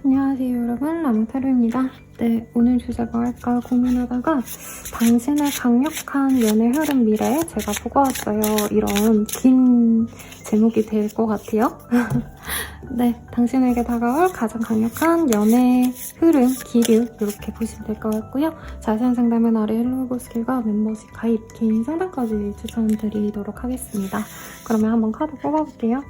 안녕하세요 여러분, 라무타로입니다. 네, 오늘 주제 뭐 할까 고민하다가 당신의 강력한 연애 흐름 미래 제가 보고 왔어요. 이런 긴 제목이 될 것 같아요. 네, 당신에게 다가올 가장 강력한 연애 흐름, 기류 이렇게 보시면 될 것 같고요. 자세한 상담은 아래 헬로우보스킬과 멤버십 가입, 개인 상담까지 추천드리도록 하겠습니다. 그러면 한번 카드 뽑아볼게요.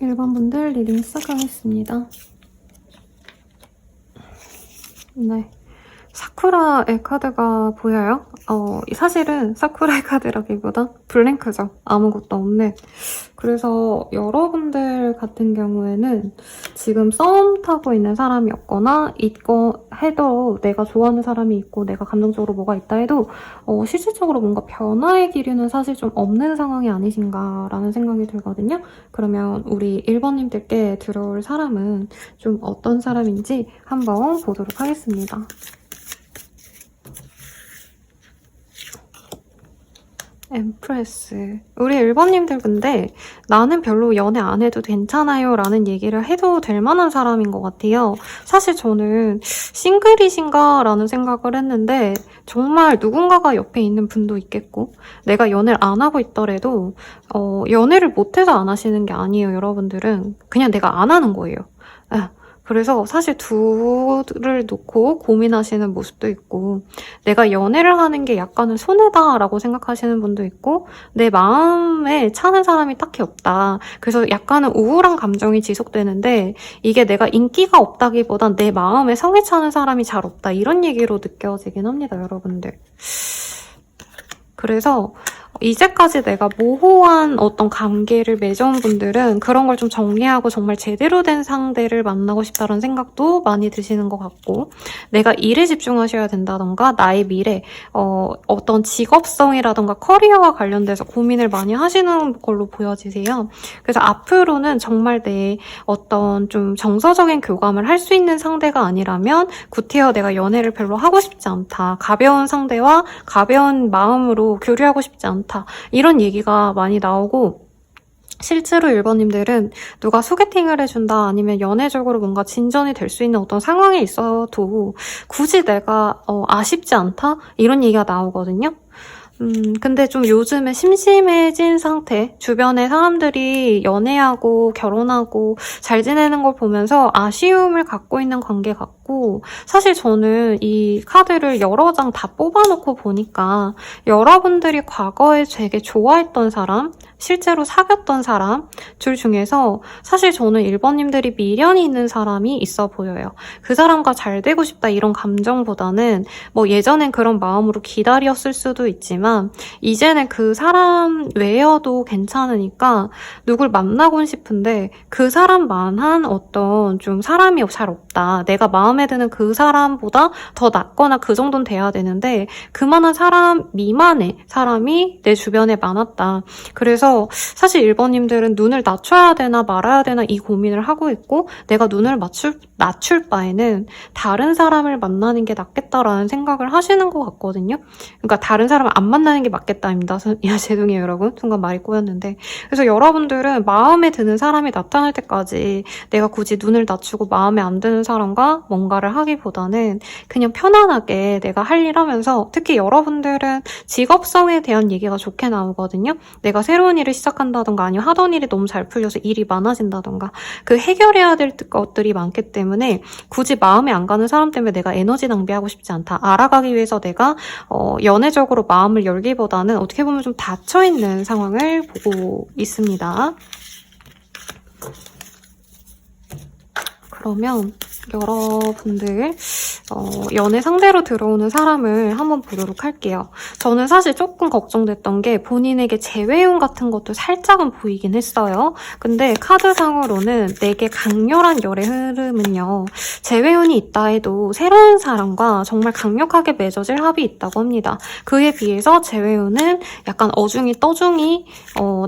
일반 분들 리딩 시작하겠습니다. 네, 사쿠라의 카드가 보여요? 사실은 사쿠라의 카드라기보다 블랭크죠. 아무것도 없는. 그래서 여러분들 같은 경우에는 지금 썸 타고 있는 사람이 없거나 있고 해도 내가 좋아하는 사람이 있고 내가 감정적으로 뭐가 있다 해도 실질적으로 뭔가 변화의 기류는 사실 좀 없는 상황이 아니신가라는 생각이 들거든요. 그러면 우리 1번님들께 들어올 사람은 좀 어떤 사람인지 한번 보도록 하겠습니다. 엠프레스. 우리 1번님들 근데 나는 별로 연애 안 해도 괜찮아요 라는 얘기를 해도 될 만한 사람인 것 같아요. 사실 저는 싱글이신가 라는 생각을 했는데 정말 누군가가 옆에 있는 분도 있겠고 내가 연애를 안 하고 있더라도 연애를 못해서 안 하시는 게 아니에요. 여러분들은 그냥 내가 안 하는 거예요. 그래서 사실 둘을 놓고 고민하시는 모습도 있고 내가 연애를 하는 게 약간은 손해다라고 생각하시는 분도 있고 내 마음에 차는 사람이 딱히 없다. 그래서 약간은 우울한 감정이 지속되는데 이게 내가 인기가 없다기보단 내 마음에 성에 차는 사람이 잘 없다. 이런 얘기로 느껴지긴 합니다, 여러분들. 그래서 이제까지 내가 모호한 어떤 관계를 맺어온 분들은 그런 걸 좀 정리하고 정말 제대로 된 상대를 만나고 싶다는 생각도 많이 드시는 것 같고 내가 일에 집중하셔야 된다던가 나의 미래, 어떤 직업성이라던가 커리어와 관련돼서 고민을 많이 하시는 걸로 보여지세요. 그래서 앞으로는 정말 내 어떤 좀 정서적인 교감을 할 수 있는 상대가 아니라면 구태여 내가 연애를 별로 하고 싶지 않다. 가벼운 상대와 가벼운 마음으로 교류하고 싶지 않다. 이런 얘기가 많이 나오고 실제로 1번님들은 누가 소개팅을 해준다 아니면 연애적으로 뭔가 진전이 될 수 있는 어떤 상황에 있어도 굳이 내가 아쉽지 않다? 이런 얘기가 나오거든요. 근데 좀 요즘에 심심해진 상태, 주변에 사람들이 연애하고 결혼하고 잘 지내는 걸 보면서 아쉬움을 갖고 있는 관계 같고, 사실 저는 이 카드를 여러 장 다 뽑아놓고 보니까 여러분들이 과거에 되게 좋아했던 사람, 실제로 사귀었던 사람 줄 중에서 사실 저는 1번님들이 미련이 있는 사람이 있어 보여요. 그 사람과 잘 되고 싶다 이런 감정보다는 뭐 예전엔 그런 마음으로 기다렸을 수도 있지만 이제는 그 사람 외여도 괜찮으니까 누굴 만나곤 싶은데 그 사람만한 어떤 좀 사람이 잘 없다. 내가 마음에 드는 그 사람보다 더 낫거나 그 정도는 돼야 되는데 그만한 사람 미만의 사람이 내 주변에 많았다. 그래서 사실 1번님들은 눈을 낮춰야 되나 말아야 되나 이 고민을 하고 있고 내가 눈을 낮출 바에는 다른 사람을 만나는 게 낫겠다라는 생각을 하시는 것 같거든요. 그러니까 다른 사람을 안 만나는 게 맞겠다입니다. 죄송해요 여러분. 순간 말이 꼬였는데. 그래서 여러분들은 마음에 드는 사람이 나타날 때까지 내가 굳이 눈을 낮추고 마음에 안 드는 사람과 뭔가를 하기보다는 그냥 편안하게 내가 할 일 하면서 특히 여러분들은 직업성에 대한 얘기가 좋게 나오거든요. 내가 새로운 일을 시작한다던가 아니면 하던 일이 너무 잘 풀려서 일이 많아진다던가 그 해결해야 될 것들이 많기 때문에 굳이 마음에 안 가는 사람 때문에 내가 에너지 낭비하고 싶지 않다. 알아가기 위해서 내가 연애적으로 마음을 열기보다는 어떻게 보면 좀 닫혀있는 상황을 보고 있습니다. 그러면 여러분들 연애 상대로 들어오는 사람을 한번 보도록 할게요. 저는 사실 조금 걱정됐던 게 본인에게 재회용 같은 것도 살짝은 보이긴 했어요. 근데 카드상으로는 내게 강렬한 열의 흐름은요. 재회운이 있다 해도 새로운 사람과 정말 강력하게 맺어질 합이 있다고 합니다. 그에 비해서 재회운은 약간 어중이 떠중이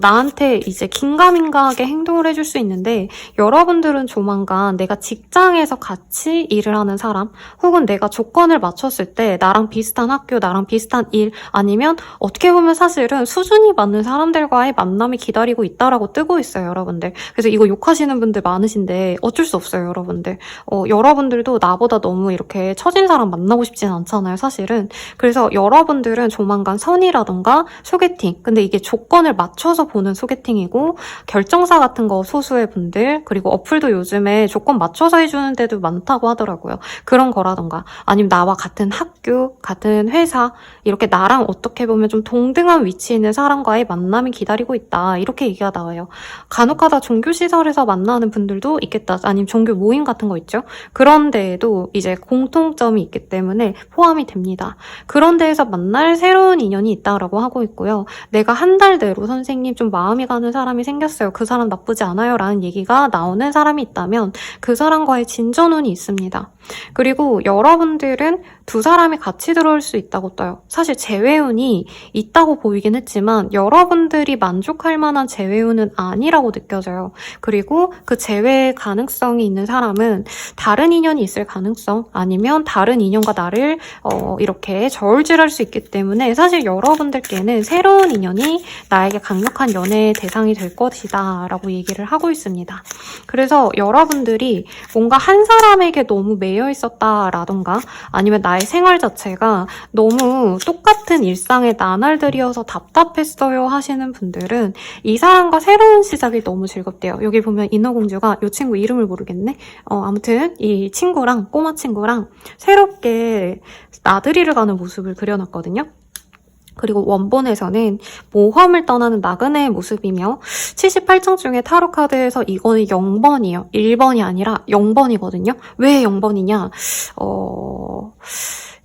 나한테 이제 긴가민가하게 행동을 해줄 수 있는데 여러분들은 조만간 내가 직장에서 같이 일을 하는 사람 혹은 내가 조건을 맞췄을 때 나랑 비슷한 학교, 나랑 비슷한 일 아니면 어떻게 보면 사실은 수준이 맞는 사람들과의 만남이 기다리고 있다라고 뜨고 있어요, 여러분들. 그래서 이거 욕하시는 분들 많으신데 어쩔 수 없어요, 여러분들. 여러분들도 나보다 너무 이렇게 처진 사람 만나고 싶진 않잖아요, 사실은. 그래서 여러분들은 조만간 선이라던가 소개팅, 근데 이게 조건을 맞춰서 보는 소개팅이고 결정사 같은 거 소수의 분들 그리고 어플도 요즘에 조건 맞춰서 해주는 데도 많다고 하더라고요. 그런 거라던가 아니면 나와 같은 학교, 같은 회사 이렇게 나랑 어떻게 보면 좀 동등한 위치에 있는 사람과의 만남이 기다리고 있다. 이렇게 얘기가 나와요. 간혹가다 종교시설에서 만나는 분들도 있겠다. 아니면 종교 모임 같은 거 있죠. 그런 데에도 이제 공통점이 있기 때문에 포함이 됩니다. 그런 데에서 만날 새로운 인연이 있다라고 하고 있고요. 내가 한 달 내로 선생님 좀 마음이 가는 사람이 생겼어요. 그 사람 나쁘지 않아요. 라는 얘기가 나오는 사람이 있다면 그 사람과의 진전운이 있습니다. 그리고 여러분들은 두 사람이 같이 들어올 수 있다고 떠요. 사실 재회운이 있다고 보이긴 했지만 여러분들이 만족할 만한 재회운은 아니라고 느껴져요. 그리고 그 재회 가능성이 있는 사람은 다른 인연이 있을 가능성 아니면 다른 인연과 나를 이렇게 저울질할 수 있기 때문에 사실 여러분들께는 새로운 인연이 나에게 강력한 연애의 대상이 될 것이다 라고 얘기를 하고 있습니다. 그래서 여러분들이 뭔가 한 사람에게 너무 매여 있었다라던가 아니면 나의 생활 자체가 너무 똑같은 일상의 나날들이어서 답답했어요 하시는 분들은 이 사람과 새로운 시작이 너무 즐겁대요. 여기 보면 인어공주가 이 친구 이름을 모르겠네. 아무튼 이 친구랑 꼬마 친구랑 새롭게 나들이를 가는 모습을 그려놨거든요. 그리고 원본에서는 모험을 떠나는 나그네의 모습이며 78장 중에 타로 카드에서 이거는 0번이에요. 1번이 아니라 0번이거든요. 왜 0번이냐?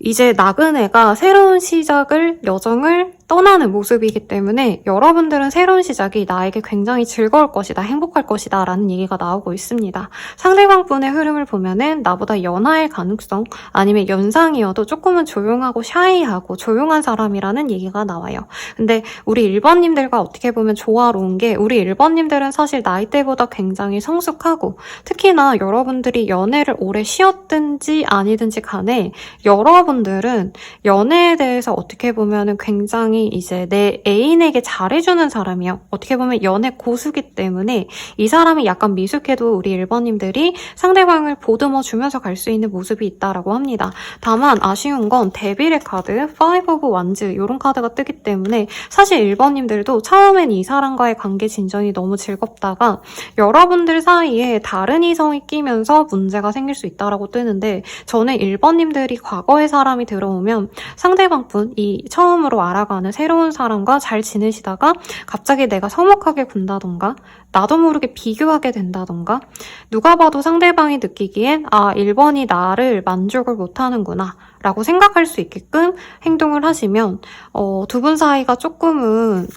이제 나그네가 새로운 시작을, 여정을 떠나는 모습이기 때문에 여러분들은 새로운 시작이 나에게 굉장히 즐거울 것이다, 행복할 것이다 라는 얘기가 나오고 있습니다. 상대방분의 흐름을 보면은 나보다 연하일 가능성 아니면 연상이어도 조금은 조용하고 샤이하고 조용한 사람이라는 얘기가 나와요. 근데 우리 1번님들과 어떻게 보면 조화로운 게 우리 1번님들은 사실 나이대보다 굉장히 성숙하고 특히나 여러분들이 연애를 오래 쉬었든지 아니든지 간에 여러분들은 연애에 대해서 어떻게 보면은 굉장히 상대방이 이제 내 애인에게 잘해주는 사람이에요. 어떻게 보면 연애 고수기 때문에 이 사람이 약간 미숙해도 우리 1번님들이 상대방을 보듬어주면서 갈 수 있는 모습이 있다라고 합니다. 다만 아쉬운 건 데빌의 카드, 파이브 오브 완즈 이런 카드가 뜨기 때문에 사실 1번님들도 처음엔 이 사람과의 관계 진전이 너무 즐겁다가 여러분들 사이에 다른 이성이 끼면서 문제가 생길 수 있다라고 뜨는데 저는 1번님들이 과거의 사람이 들어오면 상대방분, 이 처음으로 알아가는 새로운 사람과 잘 지내시다가 갑자기 내가 서먹하게 군다던가 나도 모르게 비교하게 된다던가 누가 봐도 상대방이 느끼기엔 아 1번이 나를 만족을 못하는구나 라고 생각할 수 있게끔 행동을 하시면 두 분 사이가 조금은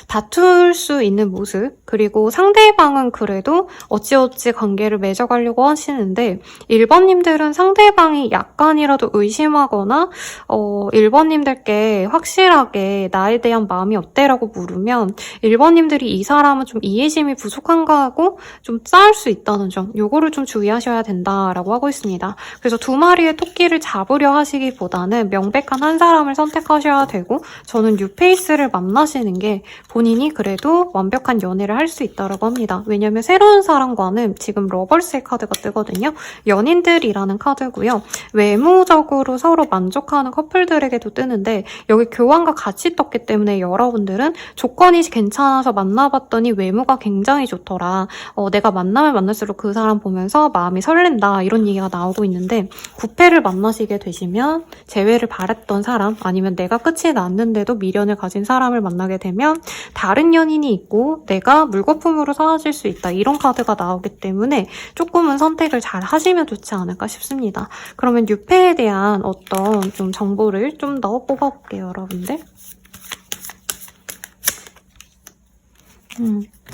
다툴 수 있는 모습 그리고 상대방은 그래도 어찌어찌 관계를 맺어가려고 하시는데 1번님들은 상대방이 약간이라도 의심하거나 1번님들께 확실하게 나에 대한 마음이 어때라고 물으면 1번님들이 이 사람은 좀 이해심이 부족한가 하고 좀 싸울 수 있다는 점 요거를 좀 주의하셔야 된다라고 하고 있습니다. 그래서 두 마리의 토끼를 잡으려 하시기보다는 명백한 한 사람을 선택하셔야 되고 저는 뉴페이스를 만나시는 게 본인이 그래도 완벽한 연애를 할 수 있다고 합니다. 왜냐면 새로운 사람과는 지금 러벌스의 카드가 뜨거든요. 연인들이라는 카드고요. 외모적으로 서로 만족하는 커플들에게도 뜨는데 여기 교환과 같이 떴기 때문에 여러분들은 조건이 괜찮아서 만나봤더니 외모가 굉장히 좋더라. 내가 만나면 만날수록 그 사람 보면서 마음이 설렌다. 이런 얘기가 나오고 있는데 9패를 만나시게 되시면 재회를 바랬던 사람 아니면 내가 끝이 났는데도 미련을 가진 사람을 만나게 되면 다른 연인이 있고 내가 물거품으로 사라질 수 있다. 이런 카드가 나오기 때문에 조금은 선택을 잘 하시면 좋지 않을까 싶습니다. 그러면 뉴페에 대한 어떤 좀 정보를 좀 더 뽑아볼게요, 여러분들.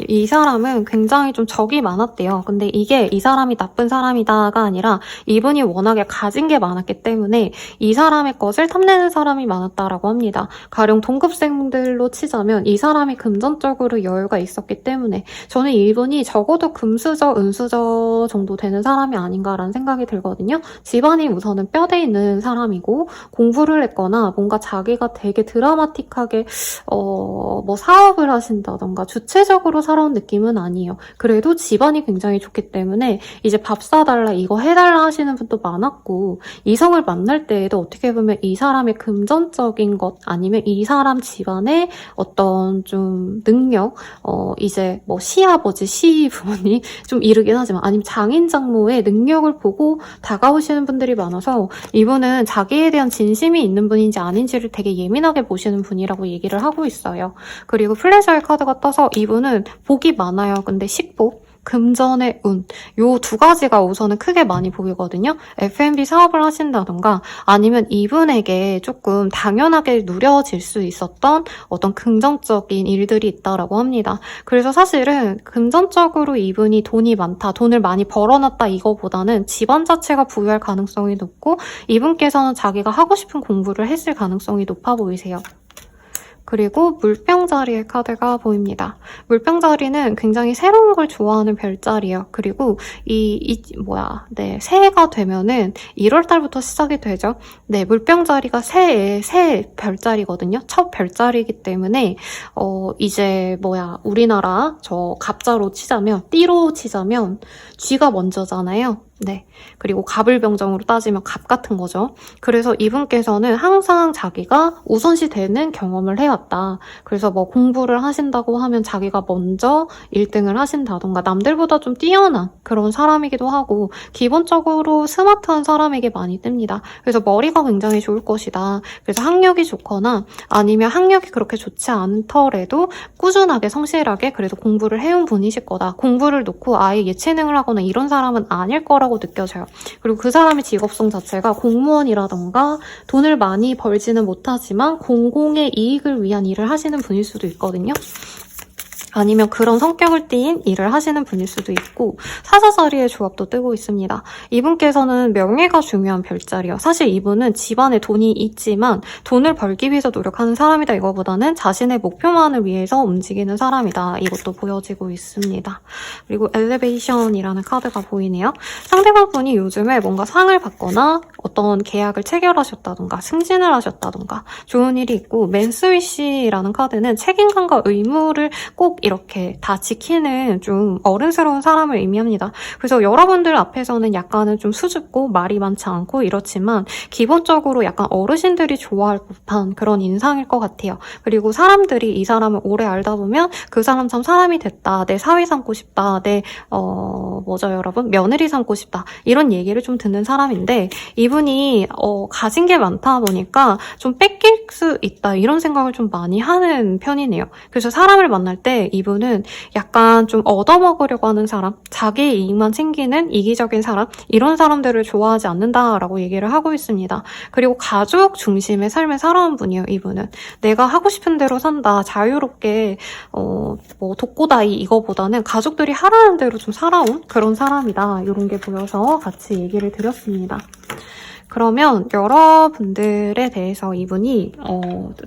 이 사람은 굉장히 좀 적이 많았대요. 근데 이게 이 사람이 나쁜 사람이다가 아니라 이분이 워낙에 가진 게 많았기 때문에 이 사람의 것을 탐내는 사람이 많았다라고 합니다. 가령 동급생들로 치자면 이 사람이 금전적으로 여유가 있었기 때문에 저는 이분이 적어도 금수저, 은수저 정도 되는 사람이 아닌가라는 생각이 들거든요. 집안이 우선은 뼈대 있는 사람이고 공부를 했거나 뭔가 자기가 되게 드라마틱하게 뭐 사업을 하신다던가 주체적으로 살아온 느낌은 아니에요. 그래도 집안이 굉장히 좋기 때문에 이제 밥 사달라 이거 해달라 하시는 분도 많았고 이성을 만날 때에도 어떻게 보면 이 사람의 금전적인 것 아니면 이 사람 집안의 어떤 좀 능력 이제 뭐 시아버지, 시부모님 좀 이르긴 하지만 아니면 장인 장모의 능력을 보고 다가오시는 분들이 많아서 이분은 자기에 대한 진심이 있는 분인지 아닌지를 되게 예민하게 보시는 분이라고 얘기를 하고 있어요. 그리고 플레저의 카드가 떠서 이분은 복이 많아요. 근데 식복, 금전의 운, 요 두 가지가 우선은 크게 많이 보이거든요. F&B 사업을 하신다던가 아니면 이분에게 조금 당연하게 누려질 수 있었던 어떤 긍정적인 일들이 있다라고 합니다. 그래서 사실은 금전적으로 이분이 돈이 많다, 돈을 많이 벌어놨다 이거보다는 집안 자체가 부유할 가능성이 높고 이분께서는 자기가 하고 싶은 공부를 했을 가능성이 높아 보이세요. 그리고 물병자리의 카드가 보입니다. 물병자리는 굉장히 새로운 걸 좋아하는 별자리예요. 그리고 새해가 되면은 1월달부터 시작이 되죠. 네, 물병자리가 새 별자리거든요. 첫 별자리이기 때문에 우리나라 저 갑자로 치자면 띠로 치자면 쥐가 먼저잖아요. 네. 그리고 갑을병정으로 따지면 갑 같은 거죠. 그래서 이분께서는 항상 자기가 우선시 되는 경험을 해왔다. 그래서 뭐 공부를 하신다고 하면 자기가 먼저 1등을 하신다던가 남들보다 좀 뛰어난 그런 사람이기도 하고 기본적으로 스마트한 사람에게 많이 뜹니다. 그래서 머리가 굉장히 좋을 것이다. 그래서 학력이 좋거나 아니면 학력이 그렇게 좋지 않더라도 꾸준하게 성실하게 그래도 공부를 해온 분이실 거다. 공부를 놓고 아예 예체능을 하거나 이런 사람은 아닐 거라고 느껴져요. 그리고 그 사람의 직업성 자체가 공무원이라던가 돈을 많이 벌지는 못하지만 공공의 이익을 위한 일을 하시는 분일 수도 있거든요. 아니면 그런 성격을 띠인 일을 하시는 분일 수도 있고 사사자리의 조합도 뜨고 있습니다. 이분께서는 명예가 중요한 별자리요. 사실 이분은 집안에 돈이 있지만 돈을 벌기 위해서 노력하는 사람이다 이거보다는 자신의 목표만을 위해서 움직이는 사람이다. 이것도 보여지고 있습니다. 그리고 엘리베이션이라는 카드가 보이네요. 상대방 분이 요즘에 뭔가 상을 받거나 어떤 계약을 체결하셨다던가 승진을 하셨다던가 좋은 일이 있고 맨스위시라는 카드는 책임감과 의무를 꼭 이렇게 다 지키는 좀 어른스러운 사람을 의미합니다. 그래서 여러분들 앞에서는 약간은 좀 수줍고 말이 많지 않고 이렇지만 기본적으로 약간 어르신들이 좋아할 법한 그런 인상일 것 같아요. 그리고 사람들이 이 사람을 오래 알다 보면 그 사람 참 사람이 됐다. 내 사위 삼고 싶다. 내 뭐죠 여러분? 며느리 삼고 싶다. 이런 얘기를 좀 듣는 사람인데 이분이 가진 게 많다 보니까 좀 뺏길 수 있다. 이런 생각을 좀 많이 하는 편이네요. 그래서 사람을 만날 때 이분은 약간 좀 얻어먹으려고 하는 사람, 자기 이익만 챙기는 이기적인 사람, 이런 사람들을 좋아하지 않는다라고 얘기를 하고 있습니다. 그리고 가족 중심의 삶을 살아온 분이에요, 이분은. 내가 하고 싶은 대로 산다, 자유롭게 뭐 독고다이 이거보다는 가족들이 하라는 대로 좀 살아온 그런 사람이다. 이런 게 보여서 같이 얘기를 드렸습니다. 그러면 여러분들에 대해서 이분이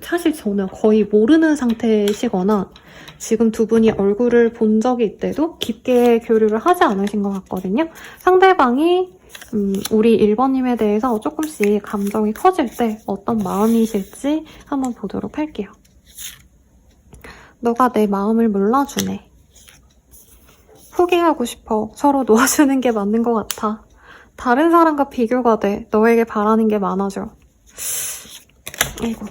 사실 저는 거의 모르는 상태시거나 지금 두 분이 얼굴을 본 적이 있대도 깊게 교류를 하지 않으신 것 같거든요. 상대방이 우리 1번님에 대해서 조금씩 감정이 커질 때 어떤 마음이실지 한번 보도록 할게요. 너가 내 마음을 몰라주네. 포기하고 싶어. 서로 놓아주는 게 맞는 것 같아. 다른 사람과 비교가 돼. 너에게 바라는 게 많아져. 아이고.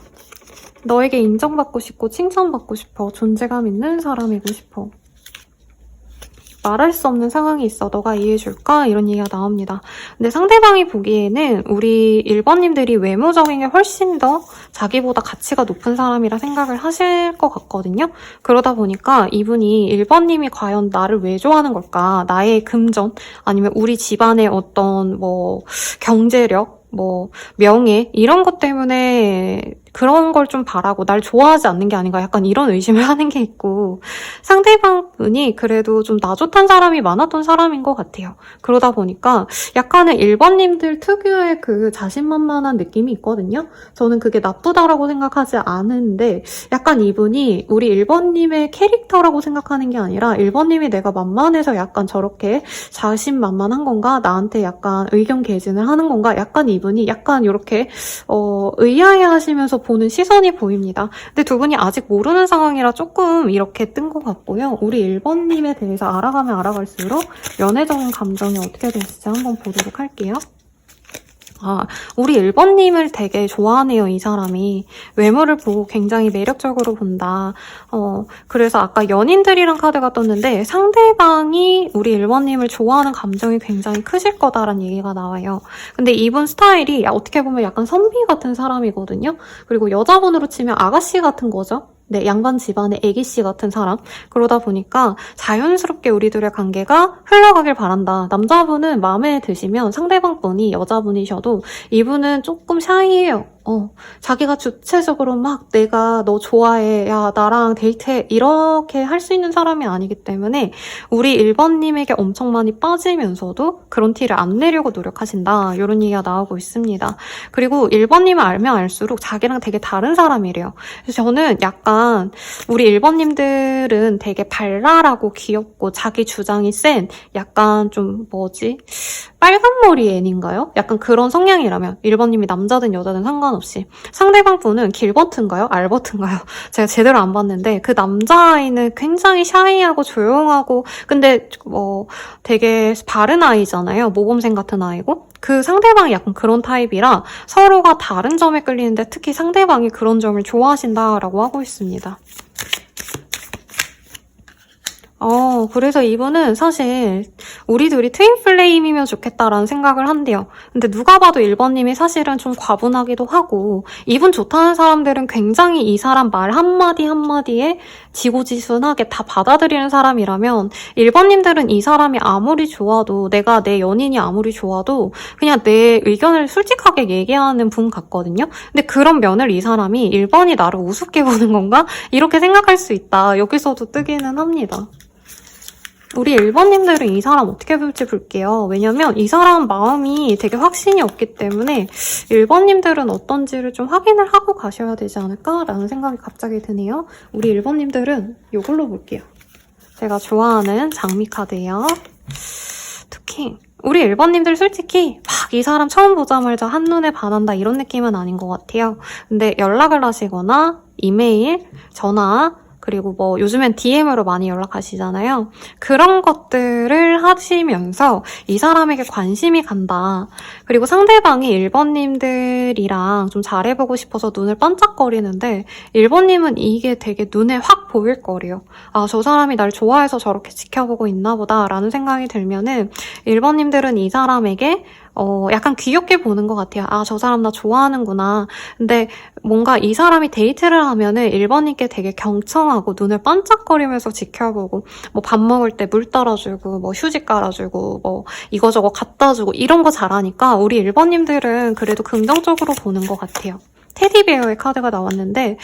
너에게 인정받고 싶고 칭찬받고 싶어. 존재감 있는 사람이고 싶어. 말할 수 없는 상황이 있어. 너가 이해해줄까? 이런 얘기가 나옵니다. 근데 상대방이 보기에는 우리 1번님들이 외모적인 게 훨씬 더 자기보다 가치가 높은 사람이라 생각을 하실 것 같거든요. 그러다 보니까 이분이 1번님이 과연 나를 왜 좋아하는 걸까? 나의 금전 아니면 우리 집안의 어떤 뭐 경제력 뭐 명예 이런 것 때문에 그런 걸 좀 바라고 날 좋아하지 않는 게 아닌가 약간 이런 의심을 하는 게 있고 상대방 분이 그래도 좀 나 좋단 사람이 많았던 사람인 것 같아요. 그러다 보니까 약간은 1번님들 특유의 그 자신만만한 느낌이 있거든요. 저는 그게 나쁘다라고 생각하지 않은데 약간 이분이 우리 1번님의 캐릭터라고 생각하는 게 아니라 1번님이 내가 만만해서 약간 저렇게 자신만만한 건가? 나한테 약간 의견 개진을 하는 건가? 약간 이분이 약간 이렇게 의아해 하시면서 보는 시선이 보입니다. 근데 두 분이 아직 모르는 상황이라 조금 이렇게 뜬 것 같고요. 우리 1번님에 대해서 알아가면 알아갈수록 연애적인 감정이 어떻게 될지 한번 보도록 할게요. 우리 1번님을 되게 좋아하네요, 이 사람이. 외모를 보고 굉장히 매력적으로 본다. 그래서 아까 연인들이랑 카드가 떴는데 상대방이 우리 1번님을 좋아하는 감정이 굉장히 크실 거다라는 얘기가 나와요. 근데 이분 스타일이 어떻게 보면 약간 선비 같은 사람이거든요. 그리고 여자분으로 치면 아가씨 같은 거죠. 네, 양반 집안의 애기씨 같은 사람. 그러다 보니까 자연스럽게 우리들의 관계가 흘러가길 바란다. 남자분은 마음에 드시면 상대방 분이 여자분이셔도 이분은 조금 샤이해요. 자기가 주체적으로 막 내가 너 좋아해, 야 나랑 데이트해 이렇게 할 수 있는 사람이 아니기 때문에 우리 1번님에게 엄청 많이 빠지면서도 그런 티를 안 내려고 노력하신다. 이런 얘기가 나오고 있습니다. 그리고 1번님을 알면 알수록 자기랑 되게 다른 사람이래요. 그래서 저는 약간 우리 1번님들은 되게 발랄하고 귀엽고 자기 주장이 센 약간 좀 뭐지? 빨간머리 애인가요? 약간 그런 성향이라면 1번님이 남자든 여자든 상관없이 상대방 분은 길버튼가요? 알버튼가요? 제가 제대로 안 봤는데 그 남자아이는 굉장히 샤이하고 조용하고 근데 되게 바른 아이잖아요. 모범생 같은 아이고 그 상대방이 약간 그런 타입이라 서로가 다른 점에 끌리는데 특히 상대방이 그런 점을 좋아하신다라고 하고 있습니다. 그래서 이분은 사실 우리 둘이 트윈 플레임이면 좋겠다라는 생각을 한대요. 근데 누가 봐도 1번님이 사실은 좀 과분하기도 하고, 이분 좋다는 사람들은 굉장히 이 사람 말 한마디 한마디에 지고지순하게 다 받아들이는 사람이라면, 1번님들은 이 사람이 아무리 좋아도, 내가 내 연인이 아무리 좋아도 그냥 내 의견을 솔직하게 얘기하는 분 같거든요. 근데 그런 면을 이 사람이 1번이 나를 우습게 보는 건가? 이렇게 생각할 수 있다. 여기서도 뜨기는 합니다. 우리 1번님들은 이 사람 어떻게 볼지 볼게요. 왜냐면 이 사람 마음이 되게 확신이 없기 때문에 1번님들은 어떤지를 좀 확인을 하고 가셔야 되지 않을까라는 생각이 갑자기 드네요. 우리 1번님들은 이걸로 볼게요. 제가 좋아하는 장미 카드예요. 투킹. 우리 1번님들 솔직히 막 이 사람 처음 보자마자 한눈에 반한다 이런 느낌은 아닌 것 같아요. 근데 연락을 하시거나 이메일, 전화, 그리고 뭐 요즘엔 DM으로 많이 연락하시잖아요. 그런 것들을 하시면서 이 사람에게 관심이 간다. 그리고 상대방이 1번님들이랑 좀 잘해보고 싶어서 눈을 반짝거리는데 1번님은 이게 되게 눈에 확 보일 거래요. 아, 저 사람이 날 좋아해서 저렇게 지켜보고 있나 보다 라는 생각이 들면은 1번님들은 이 사람에게 약간 귀엽게 보는 것 같아요. 아, 저 사람 나 좋아하는구나. 근데 뭔가 이 사람이 데이트를 하면은 1번님께 되게 경청하고 눈을 반짝거리면서 지켜보고 뭐 밥 먹을 때 물 따라주고 뭐 휴지 깔아주고 뭐 이거저거 갖다주고 이런 거 잘하니까 우리 1번님들은 그래도 긍정적으로 보는 것 같아요. 테디베어의 카드가 나왔는데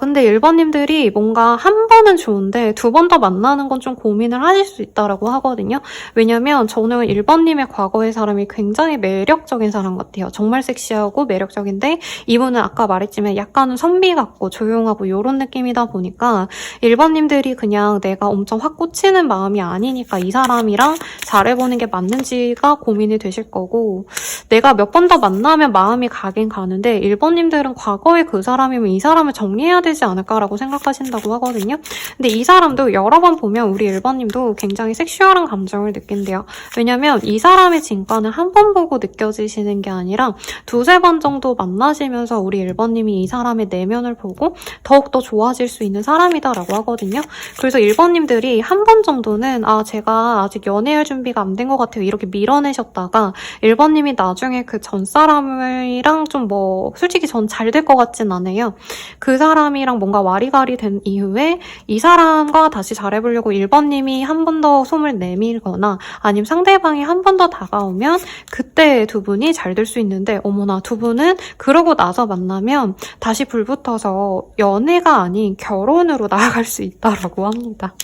근데 1번님들이 뭔가 한 번은 좋은데 두 번 더 만나는 건 좀 고민을 하실 수 있다라고 하거든요. 왜냐면 저는 1번님의 과거의 사람이 굉장히 매력적인 사람 같아요. 정말 섹시하고 매력적인데 이분은 아까 말했지만 약간은 선비 같고 조용하고 이런 느낌이다 보니까 1번님들이 그냥 내가 엄청 확 꽂히는 마음이 아니니까 이 사람이랑 잘해보는 게 맞는지가 고민이 되실 거고 내가 몇 번 더 만나면 마음이 가긴 가는데 1번님들은 과거의 그 사람이면 이 사람을 정리해야 되지 않을까라고 생각하신다고 하거든요. 근데 이 사람도 여러 번 보면 우리 1번님도 굉장히 섹슈얼한 감정을 느낀대요. 왜냐면 이 사람의 진가는 한 번 보고 느껴지시는 게 아니라 두세 번 정도 만나시면서 우리 1번님이 이 사람의 내면을 보고 더욱더 좋아질 수 있는 사람이다라고 하거든요. 그래서 1번님들이 한 번 정도는 제가 아직 연애할 준비가 안 된 것 같아요. 이렇게 밀어내셨다가 1번님이 나중에 그 전 사람이랑 좀 솔직히 전 잘 될 것 같진 않아요. 그 사람이랑 뭔가 와리가리 된 이후에 이 사람과 다시 잘해보려고 1번님이 한 번 더 손을 내밀거나 아니면 상대방이 한 번 더 다가오면 그때 두 분이 잘 될 수 있는데 어머나 두 분은 그러고 나서 만나면 다시 불붙어서 연애가 아닌 결혼으로 나아갈 수 있다라고 합니다.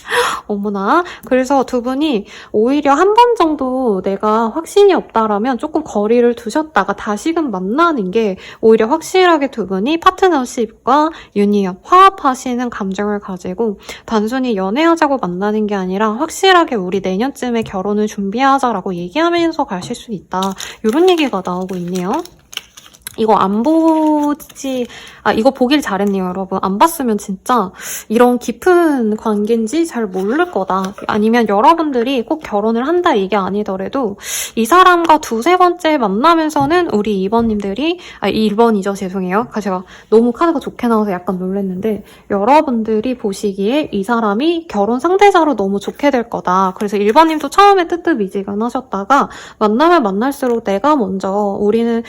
어머나. 그래서 두 분이 오히려 한 번 정도 내가 확신이 없다라면 조금 거리를 두셨다가 다시금 만나는 게 오히려 확실하게 두 분이 파트너십과 유니언, 화합하시는 감정을 가지고 단순히 연애하자고 만나는 게 아니라 확실하게 우리 내년쯤에 결혼을 준비하자라고 얘기하면서 가실 수 있다. 이런 얘기가 나오고 있네요. 이거 안 보지, 이거 보길 잘했네요, 여러분. 안 봤으면 진짜 이런 깊은 관계인지 잘 모를 거다. 아니면 여러분들이 꼭 결혼을 한다 이게 아니더라도 이 사람과 두세 번째 만나면서는 우리 2번님들이, 1번이죠, 죄송해요. 제가 너무 카드가 좋게 나와서 약간 놀랐는데 여러분들이 보시기에 이 사람이 결혼 상대자로 너무 좋게 될 거다. 그래서 1번님도 처음에 뜨뜻미지근하셨다가 만나면 만날수록 내가 먼저 우리는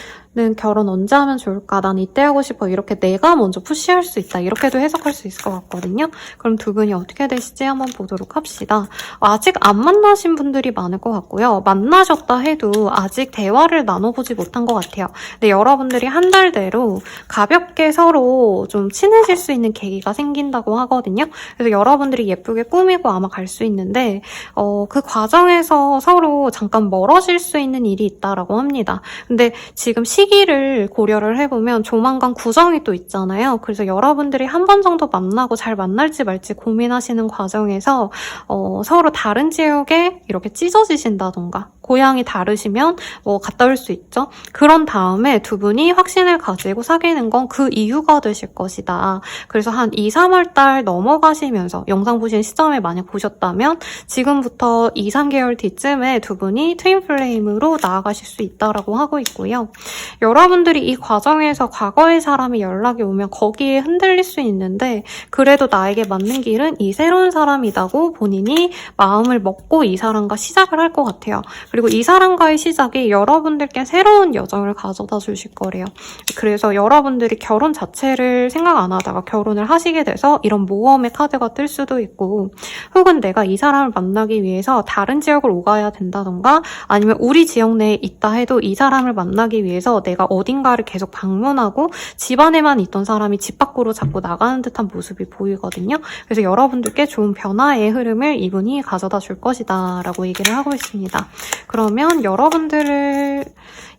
결혼 언제 하면 좋을까? 난 이때 하고 싶어. 이렇게 내가 먼저 푸시할 수 있다. 이렇게도 해석할 수 있을 것 같거든요. 그럼 두 분이 어떻게 되실지 한번 보도록 합시다. 아직 안 만나신 분들이 많을 것 같고요. 만나셨다 해도 아직 대화를 나눠보지 못한 것 같아요. 근데 여러분들이 한 달대로 가볍게 서로 좀 친해질 수 있는 계기가 생긴다고 하거든요. 그래서 여러분들이 예쁘게 꾸미고 아마 갈 수 있는데 그 과정에서 서로 잠깐 멀어질 수 있는 일이 있다라고 합니다. 근데 지금 시기를 고려를 해보면 조만간 구정이 또 있잖아요. 그래서 여러분들이 한 번 정도 만나고 잘 만날지 말지 고민하시는 과정에서 서로 다른 지역에 이렇게 찢어지신다던가 고향이 다르시면 뭐 갔다 올 수 있죠. 그런 다음에 두 분이 확신을 가지고 사귀는 건 그 이유가 되실 것이다. 그래서 한 2, 3월 달 넘어가시면서 영상 보시는 시점에 만약 보셨다면 지금부터 2, 3개월 뒤쯤에 두 분이 트윈 플레임으로 나아가실 수 있다라고 하고 있고요. 여러분들이 이 과정에서 과거의 사람이 연락이 오면 거기에 흔들릴 수 있는데 그래도 나에게 맞는 길은 이 새로운 사람이라고 본인이 마음을 먹고 이 사람과 시작을 할 것 같아요. 그리고 이 사람과의 시작이 여러분들께 새로운 여정을 가져다 주실 거래요. 그래서 여러분들이 결혼 자체를 생각 안 하다가 결혼을 하시게 돼서 이런 모험의 카드가 뜰 수도 있고 혹은 내가 이 사람을 만나기 위해서 다른 지역을 오가야 된다던가 아니면 우리 지역 내에 있다 해도 이 사람을 만나기 위해서 내가 어딘가를 계속 방문하고 집 안에만 있던 사람이 집 밖으로 자꾸 나가는 듯한 모습이 보이거든요. 그래서 여러분들께 좋은 변화의 흐름을 이분이 가져다 줄 것이다 라고 얘기를 하고 있습니다. 그러면 여러분들을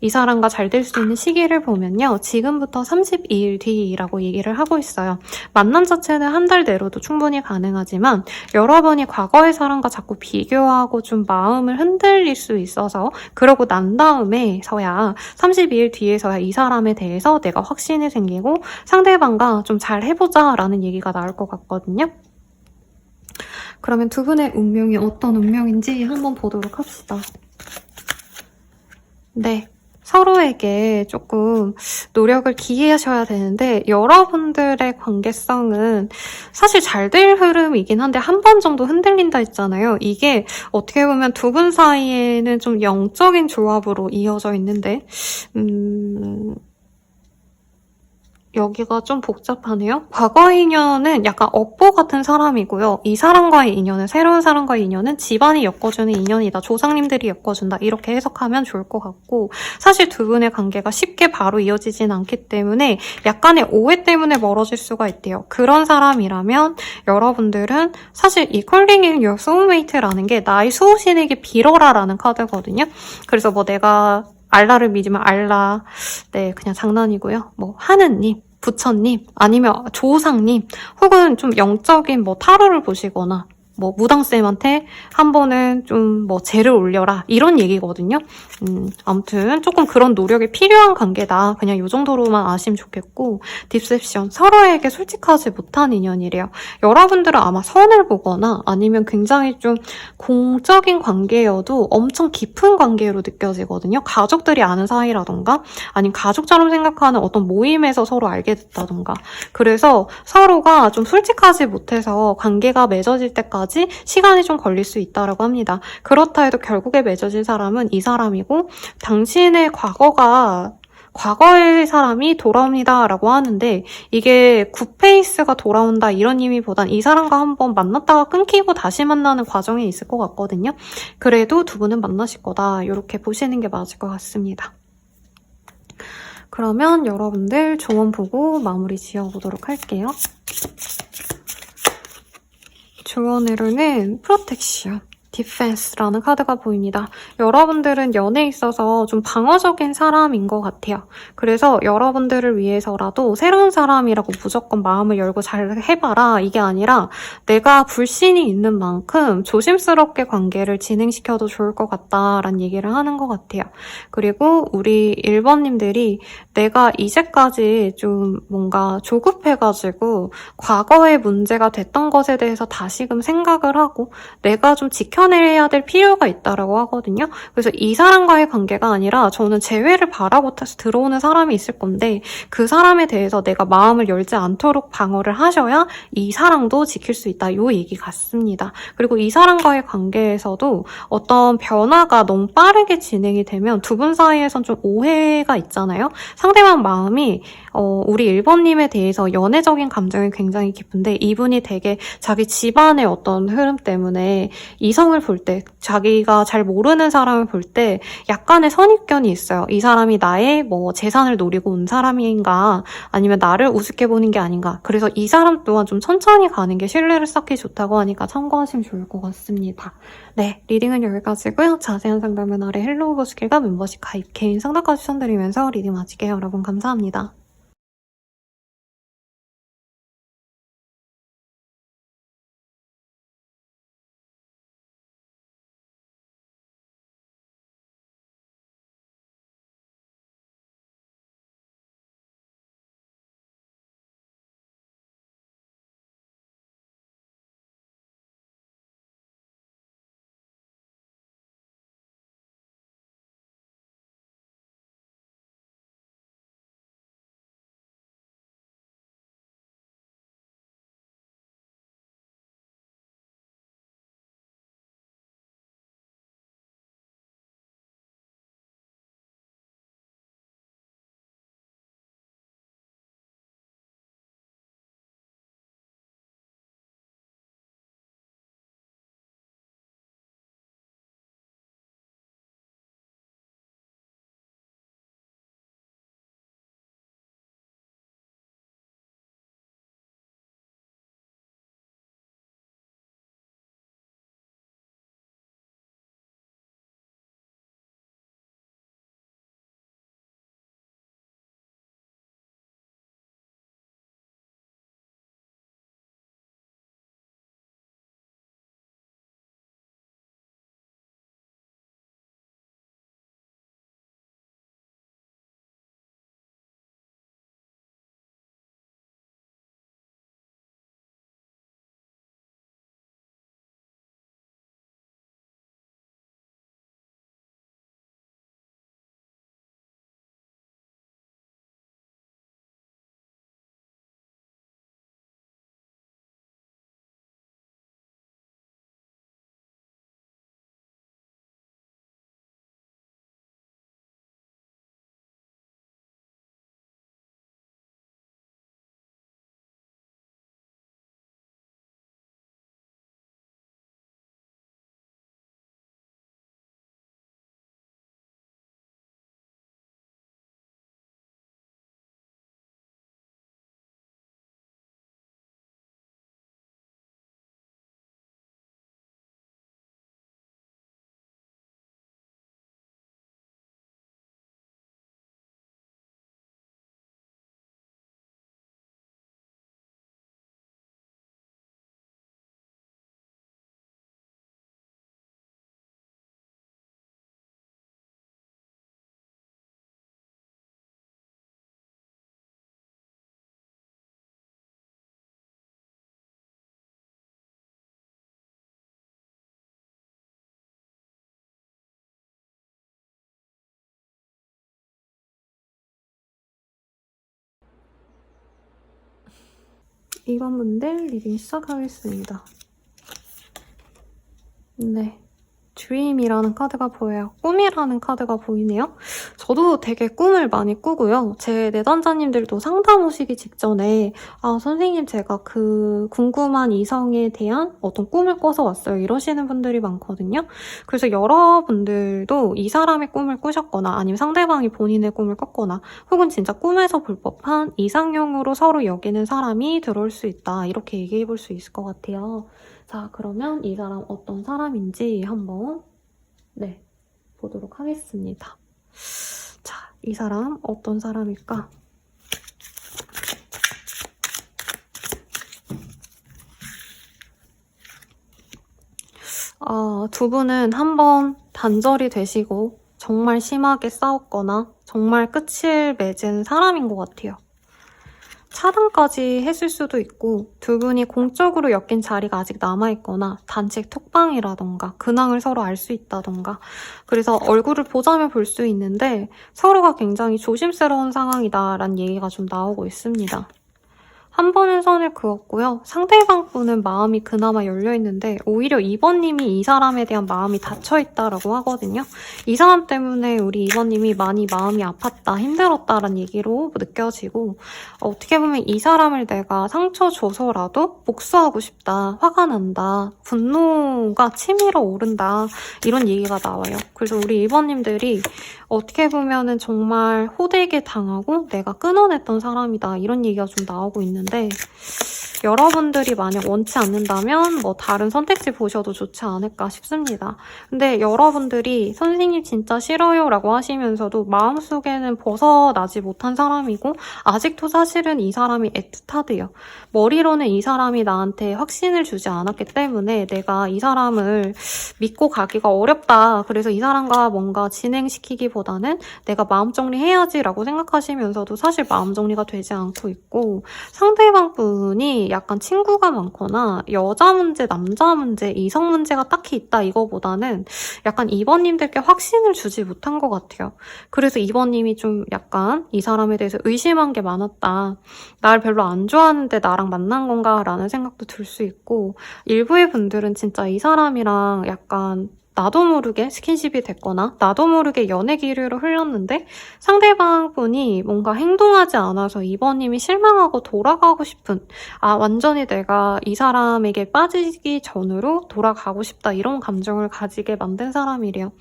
이 사람과 잘 될 수 있는 시기를 보면요. 지금부터 32일 뒤라고 얘기를 하고 있어요. 만남 자체는 한 달 내로도 충분히 가능하지만 여러분이 과거의 사람과 자꾸 비교하고 좀 마음을 흔들릴 수 있어서 그러고 난 다음에서야 32일 뒤에서야 이 사람에 대해서 내가 확신이 생기고 상대방과 좀 잘 해보자 라는 얘기가 나올 것 같거든요. 그러면 두 분의 운명이 어떤 운명인지 한번 보도록 합시다. 네. 서로에게 조금 노력을 기해하셔야 되는데 여러분들의 관계성은 사실 잘 될 흐름이긴 한데 한 번 정도 흔들린다 했잖아요. 이게 어떻게 보면 두 분 사이에는 좀 영적인 조합으로 이어져 있는데 여기가 좀 복잡하네요. 과거의 인연은 약간 업보 같은 사람이고요. 이 사람과의 인연은 새로운 사람과의 인연은 집안이 엮어주는 인연이다. 조상님들이 엮어준다. 이렇게 해석하면 좋을 것 같고 사실 두 분의 관계가 쉽게 바로 이어지진 않기 때문에 약간의 오해 때문에 멀어질 수가 있대요. 그런 사람이라면 여러분들은 사실 이 Calling in your soulmate라는 게 나의 수호신에게 빌어라라는 카드거든요. 그래서 뭐 내가 알라를 믿으면 알라, 네, 그냥 장난이고요. 뭐 하느님, 부처님, 아니면 조상님, 혹은 좀 영적인 뭐 타로를 보시거나 뭐 무당쌤한테 한 번은 좀 뭐 재를 올려라 이런 얘기거든요. 아무튼 조금 그런 노력이 필요한 관계다. 그냥 이 정도로만 아시면 좋겠고 딥셉션, 서로에게 솔직하지 못한 인연이래요. 여러분들은 아마 선을 보거나 아니면 굉장히 좀 공적인 관계여도 엄청 깊은 관계로 느껴지거든요. 가족들이 아는 사이라던가 아니면 가족처럼 생각하는 어떤 모임에서 서로 알게 됐다던가 그래서 서로가 좀 솔직하지 못해서 관계가 맺어질 때까지 시간이 좀 걸릴 수 있다고 합니다. 그렇다 해도 결국에 맺어질 사람은 이 사람이고 당신의 과거의 사람이 돌아옵니다 라고 하는데 이게 굿페이스가 돌아온다 이런 의미보단 이 사람과 한번 만났다가 끊기고 다시 만나는 과정에 있을 것 같거든요. 그래도 두 분은 만나실 거다 이렇게 보시는 게 맞을 것 같습니다. 그러면 여러분들 조언 보고 마무리 지어보도록 할게요. 조언으로는 프로텍션, 디펜스라는 카드가 보입니다. 여러분들은 연애에 있어서 좀 방어적인 사람인 것 같아요. 그래서 여러분들을 위해서라도 새로운 사람이라고 무조건 마음을 열고 잘 해봐라 이게 아니라 내가 불신이 있는 만큼 조심스럽게 관계를 진행시켜도 좋을 것 같다라는 얘기를 하는 것 같아요. 그리고 우리 1번님들이 내가 이제까지 좀 뭔가 조급해가지고 과거의 문제가 됐던 것에 대해서 다시금 생각을 하고 내가 좀 지켜내야 될 필요가 있다라고 하거든요. 그래서 이 사람과의 관계가 아니라 저는 재회를 바라고 들어오는 사람이 있을 건데 그 사람에 대해서 내가 마음을 열지 않도록 방어를 하셔야 이 사랑도 지킬 수 있다. 이 얘기 같습니다. 그리고 이 사람과의 관계에서도 어떤 변화가 너무 빠르게 진행이 되면 두 분 사이에선 좀 오해가 있잖아요. 상대방 마음이 우리 1번님에 대해서 연애적인 감정이 굉장히 깊은데 이분이 되게 자기 집안의 어떤 흐름 때문에 이성을 볼 때 자기가 잘 모르는 사람을 볼 때 약간의 선입견이 있어요. 이 사람이 나의 뭐 재산을 노리고 온 사람인가 아니면 나를 우습게 보는 게 아닌가. 그래서 이 사람 또한 좀 천천히 가는 게 신뢰를 쌓기 좋다고 하니까 참고하시면 좋을 것 같습니다. 네, 리딩은 여기까지고요. 자세한 상담은 아래 헬로우 버스킬과 멤버십 가입 개인 상담까지 추천드리면서 리딩 마칠게요. 여러분 감사합니다. 2번 분들 리딩 시작하겠습니다. 네. 드림이라는 카드가 보여요. 꿈이라는 카드가 보이네요. 저도 되게 꿈을 많이 꾸고요. 제 내담자님들도 상담 오시기 직전에 선생님 제가 그 궁금한 이성에 대한 어떤 꿈을 꿔서 왔어요. 이러시는 분들이 많거든요. 그래서 여러분들도 이 사람의 꿈을 꾸셨거나 아니면 상대방이 본인의 꿈을 꿨거나 혹은 진짜 꿈에서 볼 법한 이상형으로 서로 여기는 사람이 들어올 수 있다. 이렇게 얘기해 볼 수 있을 것 같아요. 자, 그러면 이 사람 어떤 사람인지 한번 보도록 하겠습니다. 자, 이 사람 어떤 사람일까? 두 분은 한번 단절이 되시고 정말 심하게 싸웠거나 정말 끝을 맺은 사람인 것 같아요. 차단까지 했을 수도 있고 두 분이 공적으로 엮인 자리가 아직 남아있거나 단체 톡방이라던가 근황을 서로 알 수 있다던가 그래서 얼굴을 보자면 볼 수 있는데 서로가 굉장히 조심스러운 상황이다라는 얘기가 좀 나오고 있습니다. 한 번은 선을 그었고요. 상대방 분은 마음이 그나마 열려있는데 오히려 2번님이 이 사람에 대한 마음이 닫혀있다라고 하거든요. 이 사람 때문에 우리 2번님이 많이 마음이 아팠다, 힘들었다라는 얘기로 느껴지고 어떻게 보면 이 사람을 내가 상처 줘서라도 복수하고 싶다, 화가 난다, 분노가 치밀어 오른다 이런 얘기가 나와요. 그래서 우리 2번님들이 어떻게 보면은 정말 호되게 당하고 내가 끊어냈던 사람이다 이런 얘기가 좀 나오고 있는데 여러분들이 만약 원치 않는다면 뭐 다른 선택지 보셔도 좋지 않을까 싶습니다. 근데 여러분들이 선생님 진짜 싫어요 라고 하시면서도 마음속에는 벗어나지 못한 사람이고 아직도 사실은 이 사람이 애틋하대요. 머리로는 이 사람이 나한테 확신을 주지 않았기 때문에 내가 이 사람을 믿고 가기가 어렵다. 그래서 이 사람과 뭔가 진행시키기보다는 내가 마음 정리해야지 라고 생각하시면서도 사실 마음 정리가 되지 않고 있고 상대방 분이 약간 친구가 많거나 여자 문제, 남자 문제, 이성 문제가 딱히 있다 이거보다는 약간 2번님들께 확신을 주지 못한 것 같아요. 그래서 2번님이 좀 약간 이 사람에 대해서 의심한 게 많았다. 날 별로 안 좋아하는데 나랑 만난 건가? 라는 생각도 들 수 있고 일부의 분들은 진짜 이 사람이랑 약간 나도 모르게 스킨십이 됐거나 나도 모르게 연애 기류로 흘렀는데 상대방 분이 뭔가 행동하지 않아서 2번님이 실망하고 돌아가고 싶은 완전히 내가 이 사람에게 빠지기 전으로 돌아가고 싶다 이런 감정을 가지게 만든 사람이래요.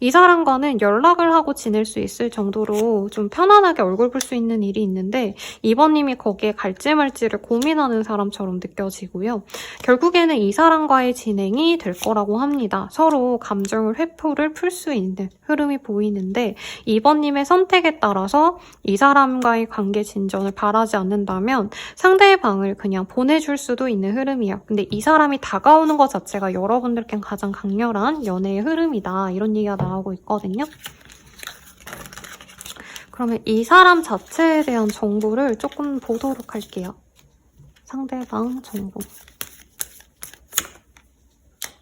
이 사람과는 연락을 하고 지낼 수 있을 정도로 좀 편안하게 얼굴 볼 수 있는 일이 있는데 2번님이 거기에 갈지 말지를 고민하는 사람처럼 느껴지고요. 결국에는 이 사람과의 진행이 될 거라고 합니다. 서로 감정을 회포를 풀 수 있는 흐름이 보이는데 2번님의 선택에 따라서 이 사람과의 관계 진전을 바라지 않는다면 상대방을 그냥 보내줄 수도 있는 흐름이에요. 근데 이 사람이 다가오는 것 자체가 여러분들께 가장 강렬한 연애의 흐름이다. 이런 얘기가 나오고 있거든요. 그러면 이 사람 자체에 대한 정보를 조금 보도록 할게요. 상대방 정보.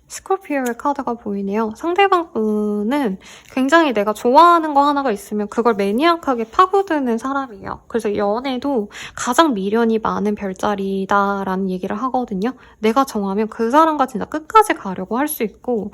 스콜피오의 카드가 보이네요. 상대방 분은 굉장히 내가 좋아하는 거 하나가 있으면 그걸 매니악하게 파고드는 사람이에요. 그래서 연애도 가장 미련이 많은 별자리다라는 얘기를 하거든요. 내가 정하면 그 사람과 진짜 끝까지 가려고 할 수 있고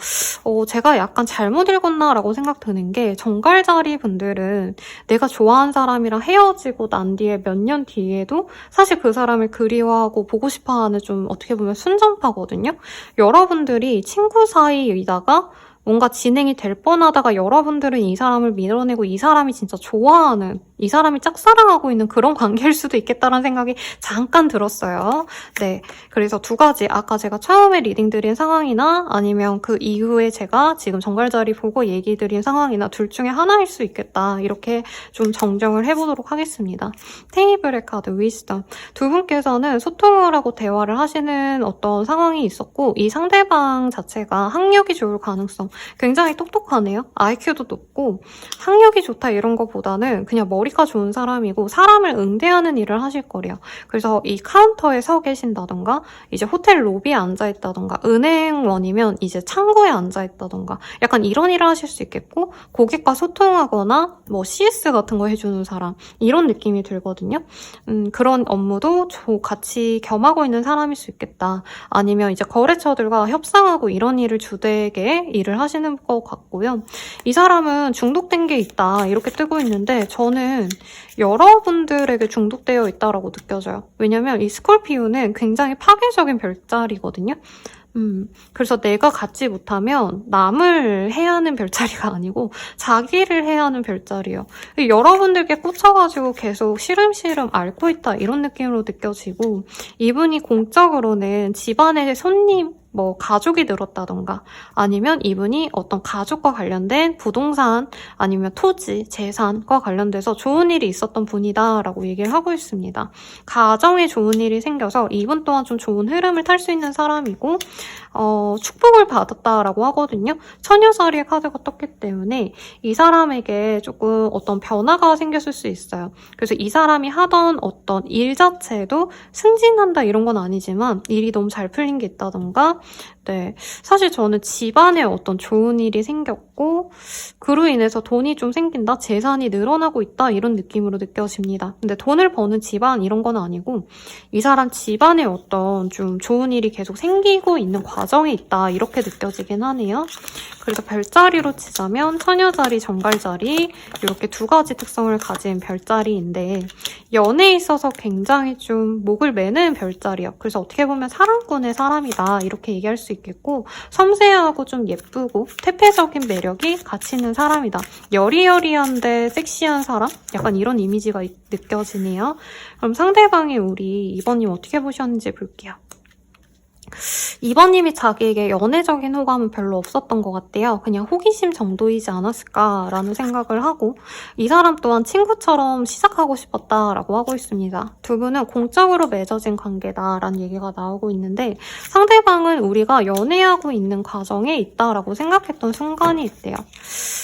제가 약간 잘못 읽었나라고 생각드는 게 정갈자리 분들은 내가 좋아하는 사람이랑 헤어지고 난 뒤에 몇 년 뒤에도 사실 그 사람을 그리워하고 보고 싶어하는 좀 어떻게 보면 순정파거든요. 여러분들이 친구 사이이다가 뭔가 진행이 될 뻔하다가 여러분들은 이 사람을 밀어내고 이 사람이 진짜 좋아하는 이 사람이 짝사랑하고 있는 그런 관계일 수도 있겠다라는 생각이 잠깐 들었어요. 네, 그래서 두 가지 아까 제가 처음에 리딩 드린 상황이나 아니면 그 이후에 제가 지금 정갈자리 보고 얘기 드린 상황이나 둘 중에 하나일 수 있겠다 이렇게 좀 정정을 해보도록 하겠습니다. 테이블의 카드 위즈덤 두 분께서는 소통을 하고 대화를 하시는 어떤 상황이 있었고 이 상대방 자체가 학력이 좋을 가능성 굉장히 똑똑하네요. IQ도 높고 학력이 좋다 이런 거보다는 그냥 머리 머리가 좋은 사람이고 사람을 응대하는 일을 하실 거래요. 그래서 이 카운터에 서 계신다던가 이제 호텔 로비에 앉아있다던가 은행원이면 이제 창고에 앉아있다던가 약간 이런 일을 하실 수 있겠고 고객과 소통하거나 뭐 CS 같은 거 해주는 사람 이런 느낌이 들거든요. 그런 업무도 같이 겸하고 있는 사람일 수 있겠다. 아니면 이제 거래처들과 협상하고 이런 일을 주되게 일을 하시는 것 같고요. 이 사람은 중독된 게 있다 이렇게 뜨고 있는데 저는 여러분들에게 중독되어 있다라고 느껴져요. 왜냐면 이 스콜피오는 굉장히 파괴적인 별자리거든요. 그래서 내가 갖지 못하면 남을 해야 하는 별자리가 아니고 자기를 해야 하는 별자리예요. 여러분들께 꽂혀가지고 계속 시름시름 앓고 있다 이런 느낌으로 느껴지고 이분이 공적으로는 집안의 손님 뭐 가족이 늘었다던가 아니면 이분이 어떤 가족과 관련된 부동산 아니면 토지, 재산과 관련돼서 좋은 일이 있었던 분이다라고 얘기를 하고 있습니다. 가정에 좋은 일이 생겨서 이분 또한 좀 좋은 흐름을 탈 수 있는 사람이고 축복을 받았다라고 하거든요. 처녀자리의 카드가 떴기 때문에 이 사람에게 조금 어떤 변화가 생겼을 수 있어요. 그래서 이 사람이 하던 어떤 일 자체도 승진한다 이런 건 아니지만 일이 너무 잘 풀린 게 있다던가 네, 사실 저는 집안에 어떤 좋은 일이 생겼고 그로 인해서 돈이 좀 생긴다, 재산이 늘어나고 있다 이런 느낌으로 느껴집니다. 근데 돈을 버는 집안 이런 건 아니고 이 사람 집안에 어떤 좀 좋은 일이 계속 생기고 있는 과정에 있다 이렇게 느껴지긴 하네요. 그래서 별자리로 치자면 처녀자리, 정갈자리 이렇게 두 가지 특성을 가진 별자리인데 연애에 있어서 굉장히 좀 목을 매는 별자리예요. 그래서 어떻게 보면 사랑꾼의 사람이다 이렇게 얘기할 수 있겠고 섬세하고 좀 예쁘고 태폐적인 매력이 같이 있는 사람이다. 여리여리한데 섹시한 사람? 약간 이런 이미지가 느껴지네요. 그럼 상대방이 우리 2번님 어떻게 보셨는지 볼게요. 2번님이 자기에게 연애적인 호감은 별로 없었던 것 같대요. 그냥 호기심 정도이지 않았을까라는 생각을 하고 이 사람 또한 친구처럼 시작하고 싶었다라고 하고 있습니다. 두 분은 공적으로 맺어진 관계다라는 얘기가 나오고 있는데 상대방은 우리가 연애하고 있는 과정에 있다라고 생각했던 순간이 있대요.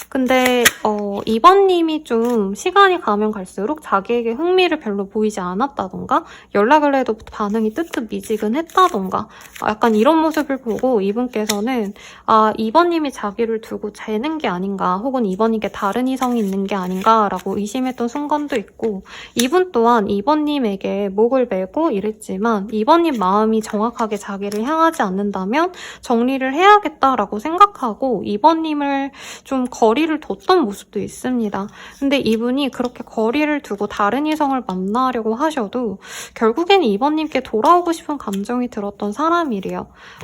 근데 2번님이 좀 시간이 가면 갈수록 자기에게 흥미를 별로 보이지 않았다던가 연락을 해도 반응이 뜨뜻미지근했다던가 약간 이런 모습을 보고 이분께서는 2번님이 자기를 두고 재는 게 아닌가 혹은 2번님께 다른 이성이 있는 게 아닌가라고 의심했던 순간도 있고 이분 또한 2번님에게 목을 메고 이랬지만 2번님 마음이 정확하게 자기를 향하지 않는다면 정리를 해야겠다라고 생각하고 2번님을 좀 거리를 뒀던 모습도 있습니다. 근데 이분이 그렇게 거리를 두고 다른 이성을 만나려고 하셔도 결국엔 2번님께 돌아오고 싶은 감정이 들었던 사람이래요.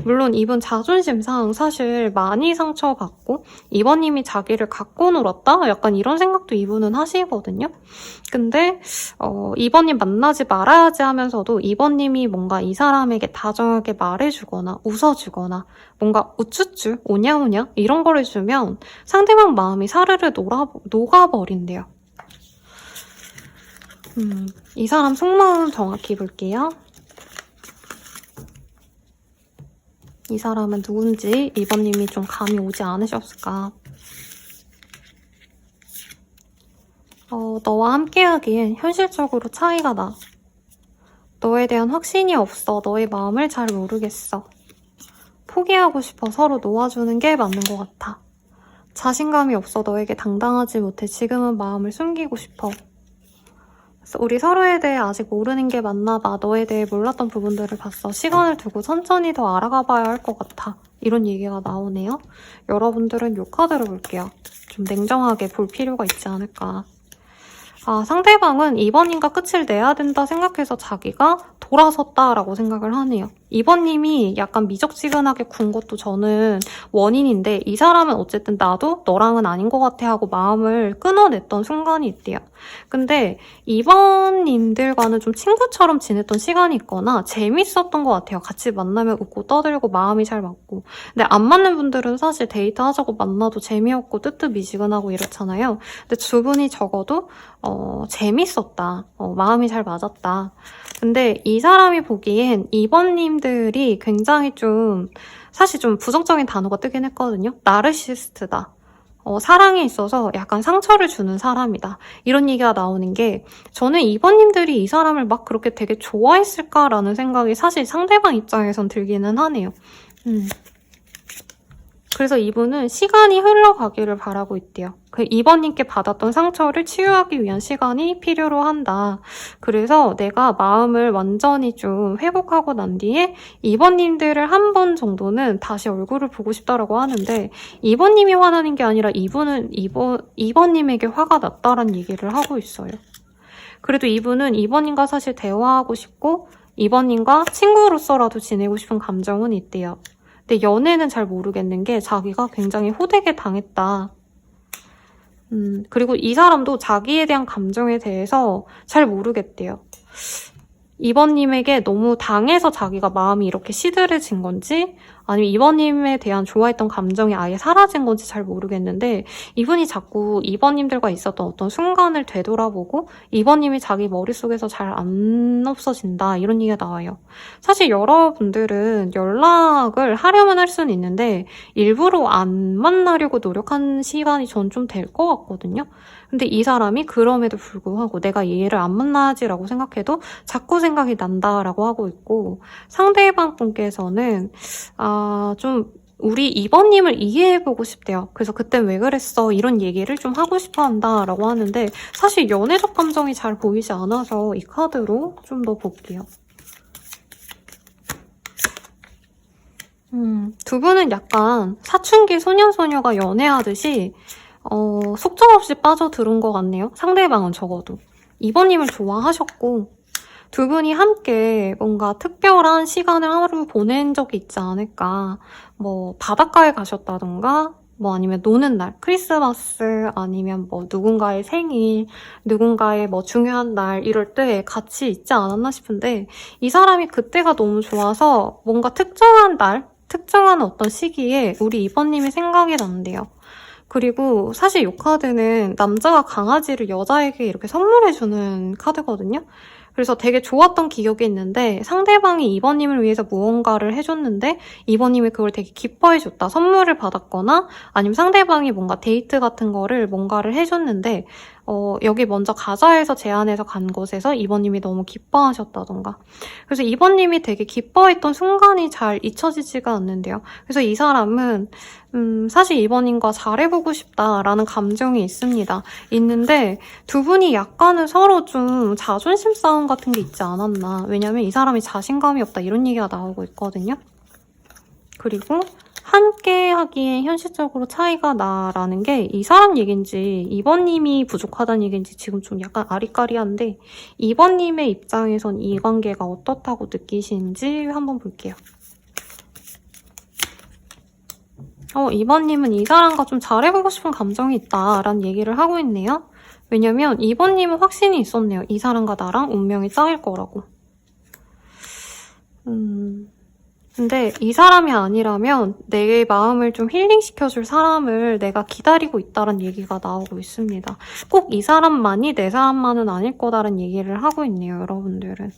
물론 이분 자존심상 사실 많이 상처받고 2번님이 자기를 갖고 놀았다? 약간 이런 생각도 이분은 하시거든요. 근데 2번님 만나지 말아야지 하면서도 2번님이 뭔가 이 사람에게 다정하게 말해주거나 웃어주거나 뭔가 우쭈쭈 오냐오냐 이런 걸 해주면 상대방 마음이 사르르 녹아버린대요. 이 사람 속마음 정확히 볼게요. 이 사람은 누군지 2번님이 좀 감이 오지 않으셨을까. 너와 함께하기엔 현실적으로 차이가 나. 너에 대한 확신이 없어. 너의 마음을 잘 모르겠어. 포기하고 싶어. 서로 놓아주는 게 맞는 것 같아. 자신감이 없어. 너에게 당당하지 못해. 지금은 마음을 숨기고 싶어. 우리 서로에 대해 아직 모르는 게 맞나 봐. 너에 대해 몰랐던 부분들을 봤어. 시간을 두고 천천히 더 알아가 봐야 할 것 같아. 이런 얘기가 나오네요. 여러분들은 이 카드를 볼게요. 좀 냉정하게 볼 필요가 있지 않을까. 상대방은 2번님과 끝을 내야 된다 생각해서 자기가 돌아섰다라고 생각을 하네요. 2번님이 약간 미적지근하게 군 것도 저는 원인인데 이 사람은 어쨌든 나도 너랑은 아닌 것 같아 하고 마음을 끊어냈던 순간이 있대요. 근데 2번님들과는 좀 친구처럼 지냈던 시간이 있거나 재밌었던 것 같아요. 같이 만나면 웃고 떠들고 마음이 잘 맞고. 근데 안 맞는 분들은 사실 데이트하자고 만나도 재미없고 뜨뜻미지근하고 이렇잖아요. 근데 두 분이 적어도 재밌었다. 마음이 잘 맞았다. 근데 이 사람이 보기엔 2번님들이 굉장히 좀 사실 좀 부정적인 단어가 뜨긴 했거든요. 나르시스트다. 사랑에 있어서 약간 상처를 주는 사람이다. 이런 얘기가 나오는 게 저는 2번님들이 이 사람을 막 그렇게 되게 좋아했을까라는 생각이 사실 상대방 입장에선 들기는 하네요. 그래서 이분은 시간이 흘러가기를 바라고 있대요. 그 2번님께 받았던 상처를 치유하기 위한 시간이 필요로 한다. 그래서 내가 마음을 완전히 좀 회복하고 난 뒤에 2번님들을 한 번 정도는 다시 얼굴을 보고 싶다라고 하는데 2번님이 화나는 게 아니라 이분은 2번님에게 화가 났다라는 얘기를 하고 있어요. 그래도 이분은 2번님과 사실 대화하고 싶고 2번님과 친구로서라도 지내고 싶은 감정은 있대요. 근데 연애는 잘 모르겠는 게 자기가 굉장히 호되게 당했다. 그리고 이 사람도 자기에 대한 감정에 대해서 잘 모르겠대요. 2번님에게 너무 당해서 자기가 마음이 이렇게 시들해진 건지 아니면 2번님에 대한 좋아했던 감정이 아예 사라진 건지 잘 모르겠는데 이분이 자꾸 2번님들과 있었던 어떤 순간을 되돌아보고 2번님이 자기 머릿속에서 잘 안 없어진다 이런 얘기가 나와요. 사실 여러분들은 연락을 하려면 할 수는 있는데 일부러 안 만나려고 노력한 시간이 전 좀 될 것 같거든요. 근데 이 사람이 그럼에도 불구하고 내가 얘를 안 만나지라고 생각해도 자꾸 생각이 난다라고 하고 있고 상대방 분께서는 좀 우리 2번님을 이해해보고 싶대요. 그래서 그땐 왜 그랬어? 이런 얘기를 좀 하고 싶어 한다라고 하는데 사실 연애적 감정이 잘 보이지 않아서 이 카드로 좀 더 볼게요. 두 분은 약간 사춘기 소년소녀가 연애하듯이 속절없이 빠져들은 것 같네요. 상대방은 적어도. 2번님을 좋아하셨고 두 분이 함께 뭔가 특별한 시간을 하루 보낸 적이 있지 않을까. 뭐 바닷가에 가셨다던가 뭐 아니면 노는 날, 크리스마스 아니면 뭐 누군가의 생일, 누군가의 뭐 중요한 날 이럴 때 같이 있지 않았나 싶은데 이 사람이 그때가 너무 좋아서 뭔가 특정한 날, 특정한 어떤 시기에 우리 2번님이 생각이 난대요. 그리고 사실 이 카드는 남자가 강아지를 여자에게 이렇게 선물해주는 카드거든요. 그래서 되게 좋았던 기억이 있는데 상대방이 2번님을 위해서 무언가를 해줬는데 2번님이 그걸 되게 기뻐해줬다. 선물을 받았거나 아니면 상대방이 뭔가 데이트 같은 거를 뭔가를 해줬는데 여기 먼저 가자 해서 제안해서 간 곳에서 2번님이 너무 기뻐하셨다던가. 그래서 2번님이 되게 기뻐했던 순간이 잘 잊혀지지가 않는데요. 그래서 이 사람은 사실 2번님과 잘해보고 싶다라는 감정이 있는데 두 분이 약간은 서로 좀 자존심 싸움 같은 게 있지 않았나. 왜냐면 이 사람이 자신감이 없다 이런 얘기가 나오고 있거든요. 그리고 함께 하기엔 현실적으로 차이가 나라는 게 이 사람 얘기인지 2번님이 부족하다는 얘기인지 지금 좀 약간 아리까리한데 2번님의 입장에선 이 관계가 어떻다고 느끼시는지 한번 볼게요. 2번님은 이 사람과 좀 잘해보고 싶은 감정이 있다라는 얘기를 하고 있네요. 왜냐면 2번님은 확신이 있었네요. 이 사람과 나랑 운명이 짝일 거라고. 근데 이 사람이 아니라면 내 마음을 좀 힐링시켜줄 사람을 내가 기다리고 있다는 얘기가 나오고 있습니다. 꼭 이 사람만이 내 사람만은 아닐 거다라는 얘기를 하고 있네요, 여러분들은.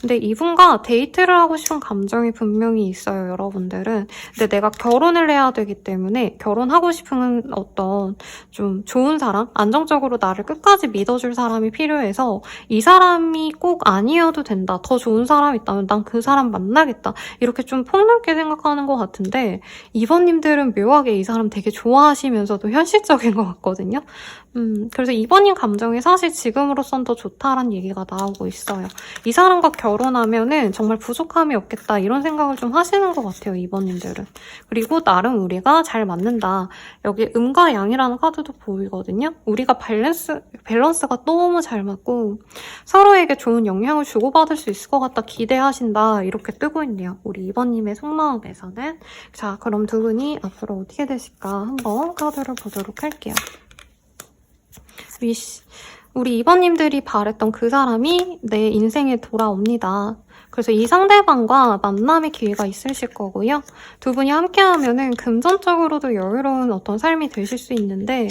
근데 이분과 데이트를 하고 싶은 감정이 분명히 있어요, 여러분들은. 근데 내가 결혼을 해야 되기 때문에 결혼하고 싶은 어떤 좀 좋은 사람, 안정적으로 나를 끝까지 믿어줄 사람이 필요해서 이 사람이 꼭 아니어도 된다. 더 좋은 사람 있다면 난 그 사람 만나겠다. 이렇게 좀 폭넓게 생각하는 것 같은데 2번님들은 묘하게 이 사람 되게 좋아하시면서도 현실적인 것 같거든요. 그래서 2번님 감정이 사실 지금으로선 더 좋다라는 얘기가 나오고 있어요. 이 사람과 결혼하면은 정말 부족함이 없겠다 이런 생각을 좀 하시는 것 같아요, 2번님들은. 그리고 나름 우리가 잘 맞는다. 여기 음과 양이라는 카드도 보이거든요. 우리가 밸런스가 너무 잘 맞고 서로에게 좋은 영향을 주고받을 수 있을 것 같다 기대하신다 이렇게 뜨고 있네요. 우리 2번님의 속마음에서는. 자, 그럼 두 분이 앞으로 어떻게 되실까 한번 카드를 보도록 할게요. 우리 2번님들이 바랬던 그 사람이 내 인생에 돌아옵니다. 그래서 이 상대방과 만남의 기회가 있으실 거고요. 두 분이 함께하면은 금전적으로도 여유로운 어떤 삶이 되실 수 있는데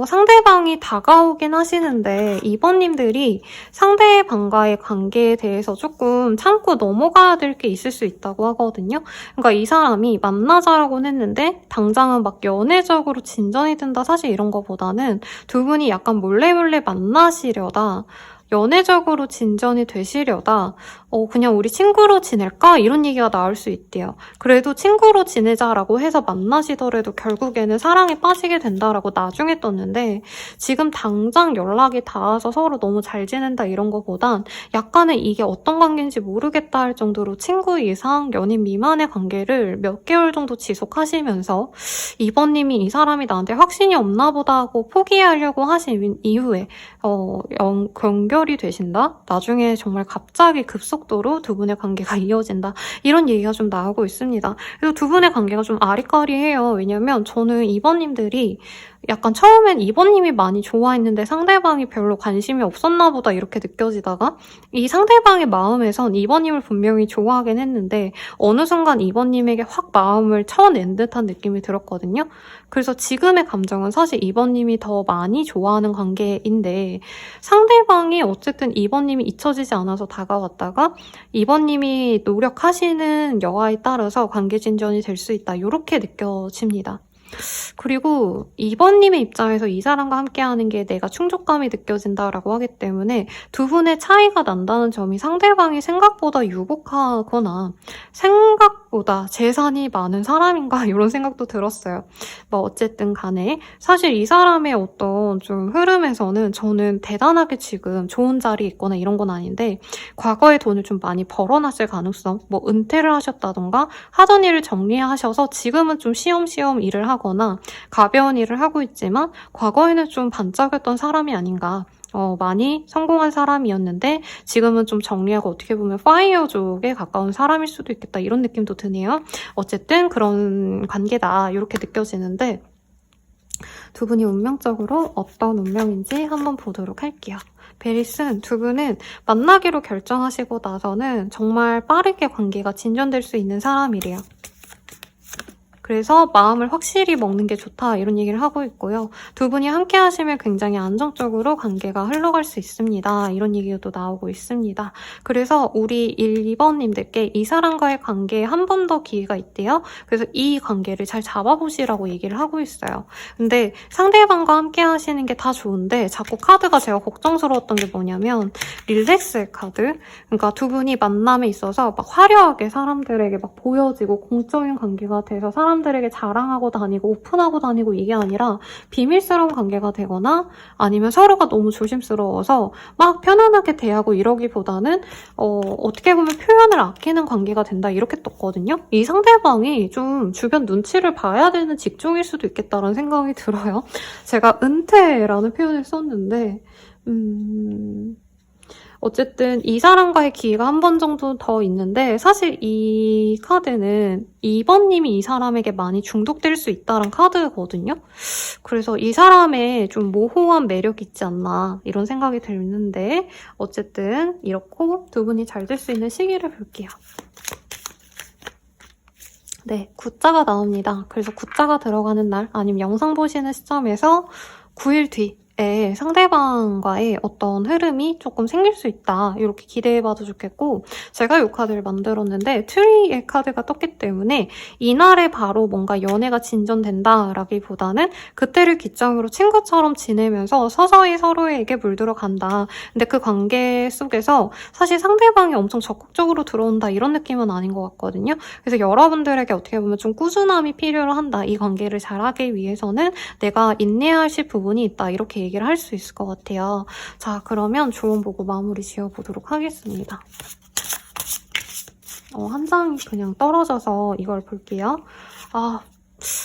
상대방이 다가오긴 하시는데 이번님들이 상대방과의 관계에 대해서 조금 참고 넘어가야 될 게 있을 수 있다고 하거든요. 그러니까 이 사람이 만나자라고는 했는데 당장은 막 연애적으로 진전이 된다 사실 이런 거보다는 두 분이 약간 몰래 만나시려다 연애적으로 진전이 되시려다 그냥 우리 친구로 지낼까? 이런 얘기가 나올 수 있대요. 그래도 친구로 지내자라고 해서 만나시더라도 결국에는 사랑에 빠지게 된다라고 나중에 떴는데 지금 당장 연락이 닿아서 서로 너무 잘 지낸다 이런 거보단 약간의 이게 어떤 관계인지 모르겠다 할 정도로 친구 이상 연인 미만의 관계를 몇 개월 정도 지속하시면서 이번님이 이 사람이 나한테 확신이 없나 보다 하고 포기하려고 하신 이후에 연결이 되신다? 나중에 정말 갑자기 급속도로 두 분의 관계가 이어진다. 이런 얘기가 좀 나오고 있습니다. 그래서 두 분의 관계가 좀 아리까리해요. 왜냐면 저는 이번님들이 약간 처음엔 이번님이 많이 좋아했는데 상대방이 별로 관심이 없었나 보다 이렇게 느껴지다가 이 상대방의 마음에선 이번님을 분명히 좋아하긴 했는데 어느 순간 이번님에게 확 마음을 쳐낸 듯한 느낌이 들었거든요. 그래서 지금의 감정은 사실 이번님이 더 많이 좋아하는 관계인데 상대방이 어쨌든 이번님이 잊혀지지 않아서 다가왔다가 이번님이 노력하시는 여하에 따라서 관계 진전이 될 수 있다. 이렇게 느껴집니다. 그리고 이번님의 입장에서 이 사람과 함께하는 게 내가 충족감이 느껴진다라고 하기 때문에 두 분의 차이가 난다는 점이 상대방이 생각보다 유복하거나 생각보다 재산이 많은 사람인가 이런 생각도 들었어요. 뭐 어쨌든 간에 사실 이 사람의 어떤 좀 흐름에서는 저는 대단하게 지금 좋은 자리에 있거나 이런 건 아닌데 과거에 돈을 좀 많이 벌어놨을 가능성, 뭐 은퇴를 하셨다던가 하던 일을 정리하셔서 지금은 좀 쉬엄쉬엄 일을 하거나 가벼운 일을 하고 있지만 과거에는 좀 반짝였던 사람이 아닌가. 많이 성공한 사람이었는데 지금은 좀 정리하고 어떻게 보면 파이어족에 가까운 사람일 수도 있겠다 이런 느낌도 드네요. 어쨌든 그런 관계다 이렇게 느껴지는데 두 분이 운명적으로 어떤 운명인지 한번 보도록 할게요. 베리슨 두 분은 만나기로 결정하시고 나서는 정말 빠르게 관계가 진전될 수 있는 사람이래요. 그래서 마음을 확실히 먹는 게 좋다 이런 얘기를 하고 있고요. 두 분이 함께 하시면 굉장히 안정적으로 관계가 흘러갈 수 있습니다. 이런 얘기도 나오고 있습니다. 그래서 우리 1, 2번님들께 이 사람과의 관계에 한 번 더 기회가 있대요. 그래서 이 관계를 잘 잡아보시라고 얘기를 하고 있어요. 근데 상대방과 함께 하시는 게 다 좋은데 자꾸 카드가 제가 걱정스러웠던 게 뭐냐면 릴렉스의 카드. 그러니까 두 분이 만남에 있어서 막 화려하게 사람들에게 막 보여지고 공적인 관계가 돼서 사람들에게 자랑하고 다니고 오픈하고 다니고 이게 아니라 비밀스러운 관계가 되거나 아니면 서로가 너무 조심스러워서 막 편안하게 대하고 이러기보다는 어떻게 보면 표현을 아끼는 관계가 된다 이렇게 떴거든요. 이 상대방이 좀 주변 눈치를 봐야 되는 직종일 수도 있겠다라는 생각이 들어요. 제가 은퇴라는 표현을 썼는데 어쨌든 이 사람과의 기회가 한 번 정도 더 있는데 사실 이 카드는 2번님이 이 사람에게 많이 중독될 수 있다는 카드거든요. 그래서 이 사람의 좀 모호한 매력이 있지 않나 이런 생각이 드는데 어쨌든 이렇고 두 분이 잘 될 수 있는 시기를 볼게요. 네, 구자가 나옵니다. 그래서 구자가 들어가는 날 아니면 영상 보시는 시점에서 9일 뒤 상대방과의 어떤 흐름이 조금 생길 수 있다. 이렇게 기대해봐도 좋겠고 제가 이 카드를 만들었는데 트리의 카드가 떴기 때문에 이날에 바로 뭔가 연애가 진전된다라기보다는 그때를 기점으로 친구처럼 지내면서 서서히 서로에게 물들어 간다. 근데 그 관계 속에서 사실 상대방이 엄청 적극적으로 들어온다 이런 느낌은 아닌 것 같거든요. 그래서 여러분들에게 어떻게 보면 좀 꾸준함이 필요로 한다. 이 관계를 잘하기 위해서는 내가 인내하실 부분이 있다. 이렇게 얘기를 할 수 있을 것 같아요. 자, 그러면 조언 보고 마무리 지어보도록 하겠습니다. 한 장이 그냥 떨어져서 이걸 볼게요.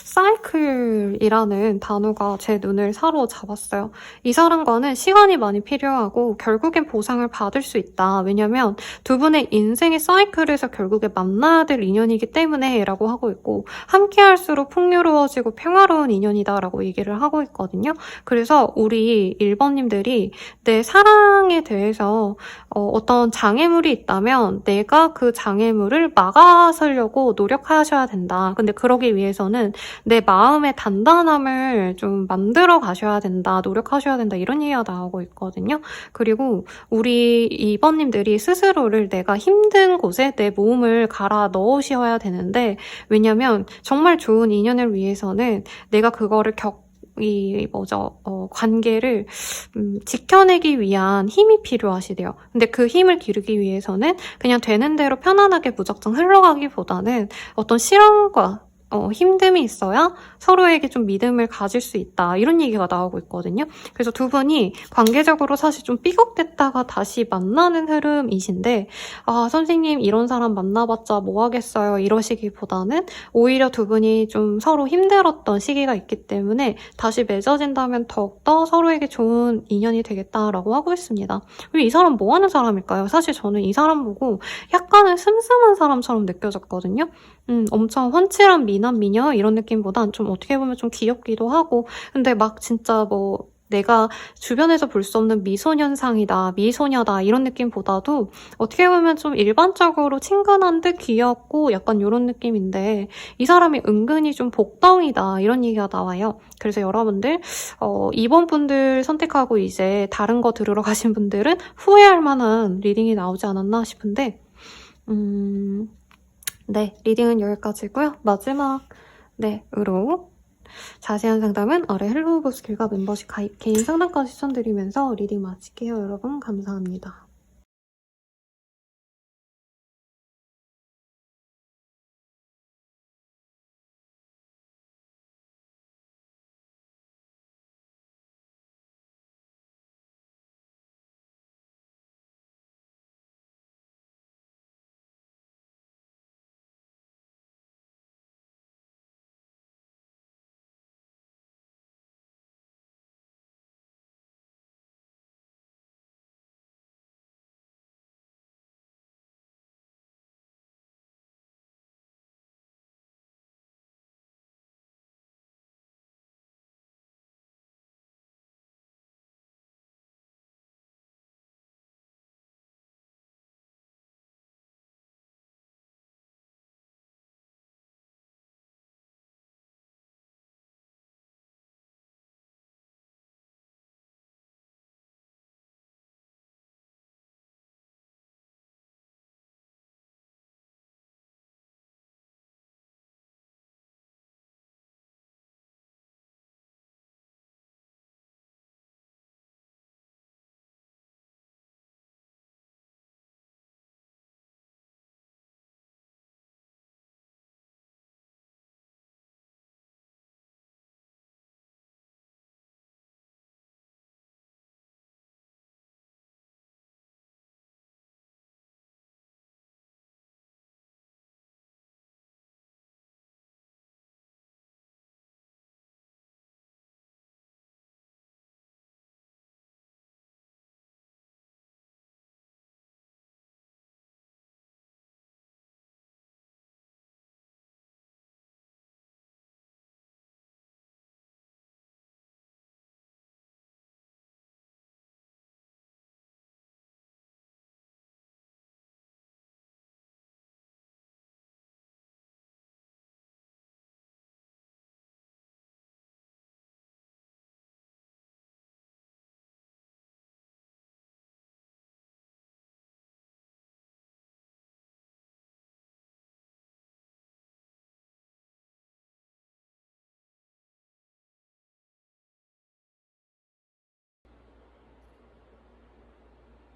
사이클이라는 단어가 제 눈을 사로잡았어요. 이 사람과는 시간이 많이 필요하고 결국엔 보상을 받을 수 있다. 왜냐면 두 분의 인생의 사이클에서 결국에 만나야 될 인연이기 때문에 라고 하고 있고, 함께 할수록 풍요로워지고 평화로운 인연이다라고 얘기를 하고 있거든요. 그래서 우리 1번님들이 내 사랑에 대해서 어떤 장애물이 있다면 내가 그 장애물을 막아서려고 노력하셔야 된다. 근데 그러기 위해서는 내 마음의 단단함을 좀 만들어 가셔야 된다. 노력하셔야 된다. 이런 얘기가 나오고 있거든요. 그리고 우리 2번님들이 스스로를 내가 힘든 곳에 내 몸을 갈아 넣으셔야 되는데, 왜냐면 정말 좋은 인연을 위해서는 내가 그거를 관계를 지켜내기 위한 힘이 필요하시대요. 근데 그 힘을 기르기 위해서는 그냥 되는 대로 편안하게 무작정 흘러가기보다는 어떤 실험과 힘듦이 있어야 서로에게 좀 믿음을 가질 수 있다. 이런 얘기가 나오고 있거든요. 그래서 두 분이 관계적으로 사실 좀 삐걱댔다가 다시 만나는 흐름이신데, 아, 선생님 이런 사람 만나봤자 뭐 하겠어요. 이러시기보다는 오히려 두 분이 좀 서로 힘들었던 시기가 있기 때문에 다시 맺어진다면 더욱더 서로에게 좋은 인연이 되겠다라고 하고 있습니다. 그리고 이 사람 뭐 하는 사람일까요? 사실 저는 이 사람 보고 약간은 슴슴한 사람처럼 느껴졌거든요. 엄청 훤칠한 미남 미녀 이런 느낌보단 좀 어떻게 보면 좀 귀엽기도 하고, 근데 막 진짜 뭐 내가 주변에서 볼 수 없는 미소년상이다, 미소녀다 이런 느낌보다도 어떻게 보면 좀 일반적으로 친근한 듯 귀엽고 약간 이런 느낌인데, 이 사람이 은근히 좀 복덩이다 이런 얘기가 나와요. 그래서 여러분들 2번 분들 선택하고 이제 다른 거 들으러 가신 분들은 후회할 만한 리딩이 나오지 않았나 싶은데, 네, 리딩은 여기까지고요. 마지막 으로 자세한 상담은 아래 헬로우버스킬과 멤버십 가입, 개인 상담까지 추천드리면서 리딩 마칠게요. 여러분 감사합니다.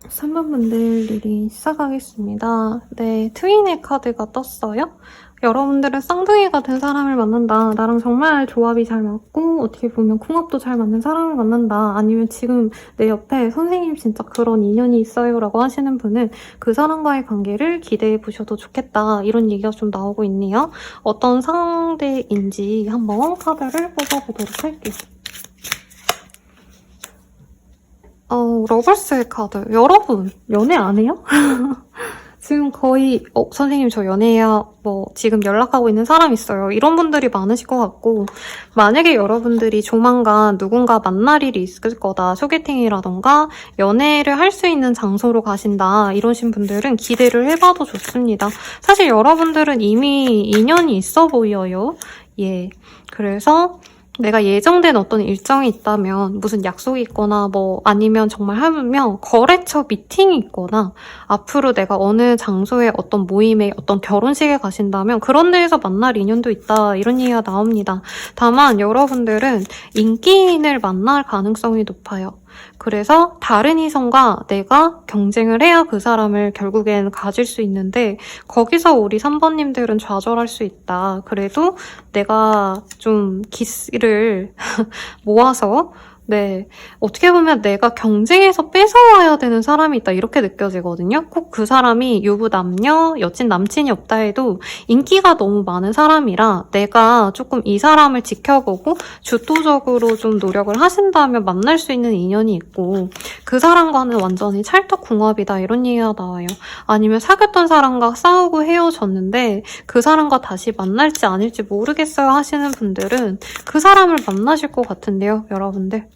3번 분들 리딩 시작하겠습니다. 네, 트윈의 카드가 떴어요. 여러분들은 쌍둥이 같은 사람을 만난다. 나랑 정말 조합이 잘 맞고 어떻게 보면 궁합도 잘 맞는 사람을 만난다. 아니면 지금 내 옆에 선생님 진짜 그런 인연이 있어요 라고 하시는 분은 그 사람과의 관계를 기대해 보셔도 좋겠다. 이런 얘기가 좀 나오고 있네요. 어떤 상대인지 한번 카드를 뽑아보도록 할게요. 러벌스의 카드. 여러분, 연애 안 해요? 지금 거의 선생님 저 연애해요. 지금 연락하고 있는 사람 있어요. 이런 분들이 많으실 것 같고, 만약에 여러분들이 조만간 누군가 만날 일이 있을 거다. 소개팅이라던가 연애를 할 수 있는 장소로 가신다. 이러신 분들은 기대를 해봐도 좋습니다. 사실 여러분들은 이미 인연이 있어 보여요. 예. 그래서 내가 예정된 어떤 일정이 있다면 무슨 약속이 있거나 아니면 정말 하면 거래처 미팅이 있거나 앞으로 내가 어느 장소에 어떤 모임에 어떤 결혼식에 가신다면 그런 데에서 만날 인연도 있다 이런 얘기가 나옵니다. 다만 여러분들은 인기인을 만날 가능성이 높아요. 그래서 다른 이성과 내가 경쟁을 해야 그 사람을 결국엔 가질 수 있는데 거기서 우리 3번님들은 좌절할 수 있다. 그래도 내가 좀 기스를 모아서 어떻게 보면 내가 경쟁에서 뺏어와야 되는 사람이 있다 이렇게 느껴지거든요. 꼭 그 사람이 유부남녀, 여친, 남친이 없다 해도 인기가 너무 많은 사람이라 내가 조금 이 사람을 지켜보고 주도적으로 좀 노력을 하신다면 만날 수 있는 인연이 있고 그 사람과는 완전히 찰떡궁합이다 이런 얘기가 나와요. 아니면 사귀었던 사람과 싸우고 헤어졌는데 그 사람과 다시 만날지 아닐지 모르겠어요 하시는 분들은 그 사람을 만나실 것 같은데요, 여러분들.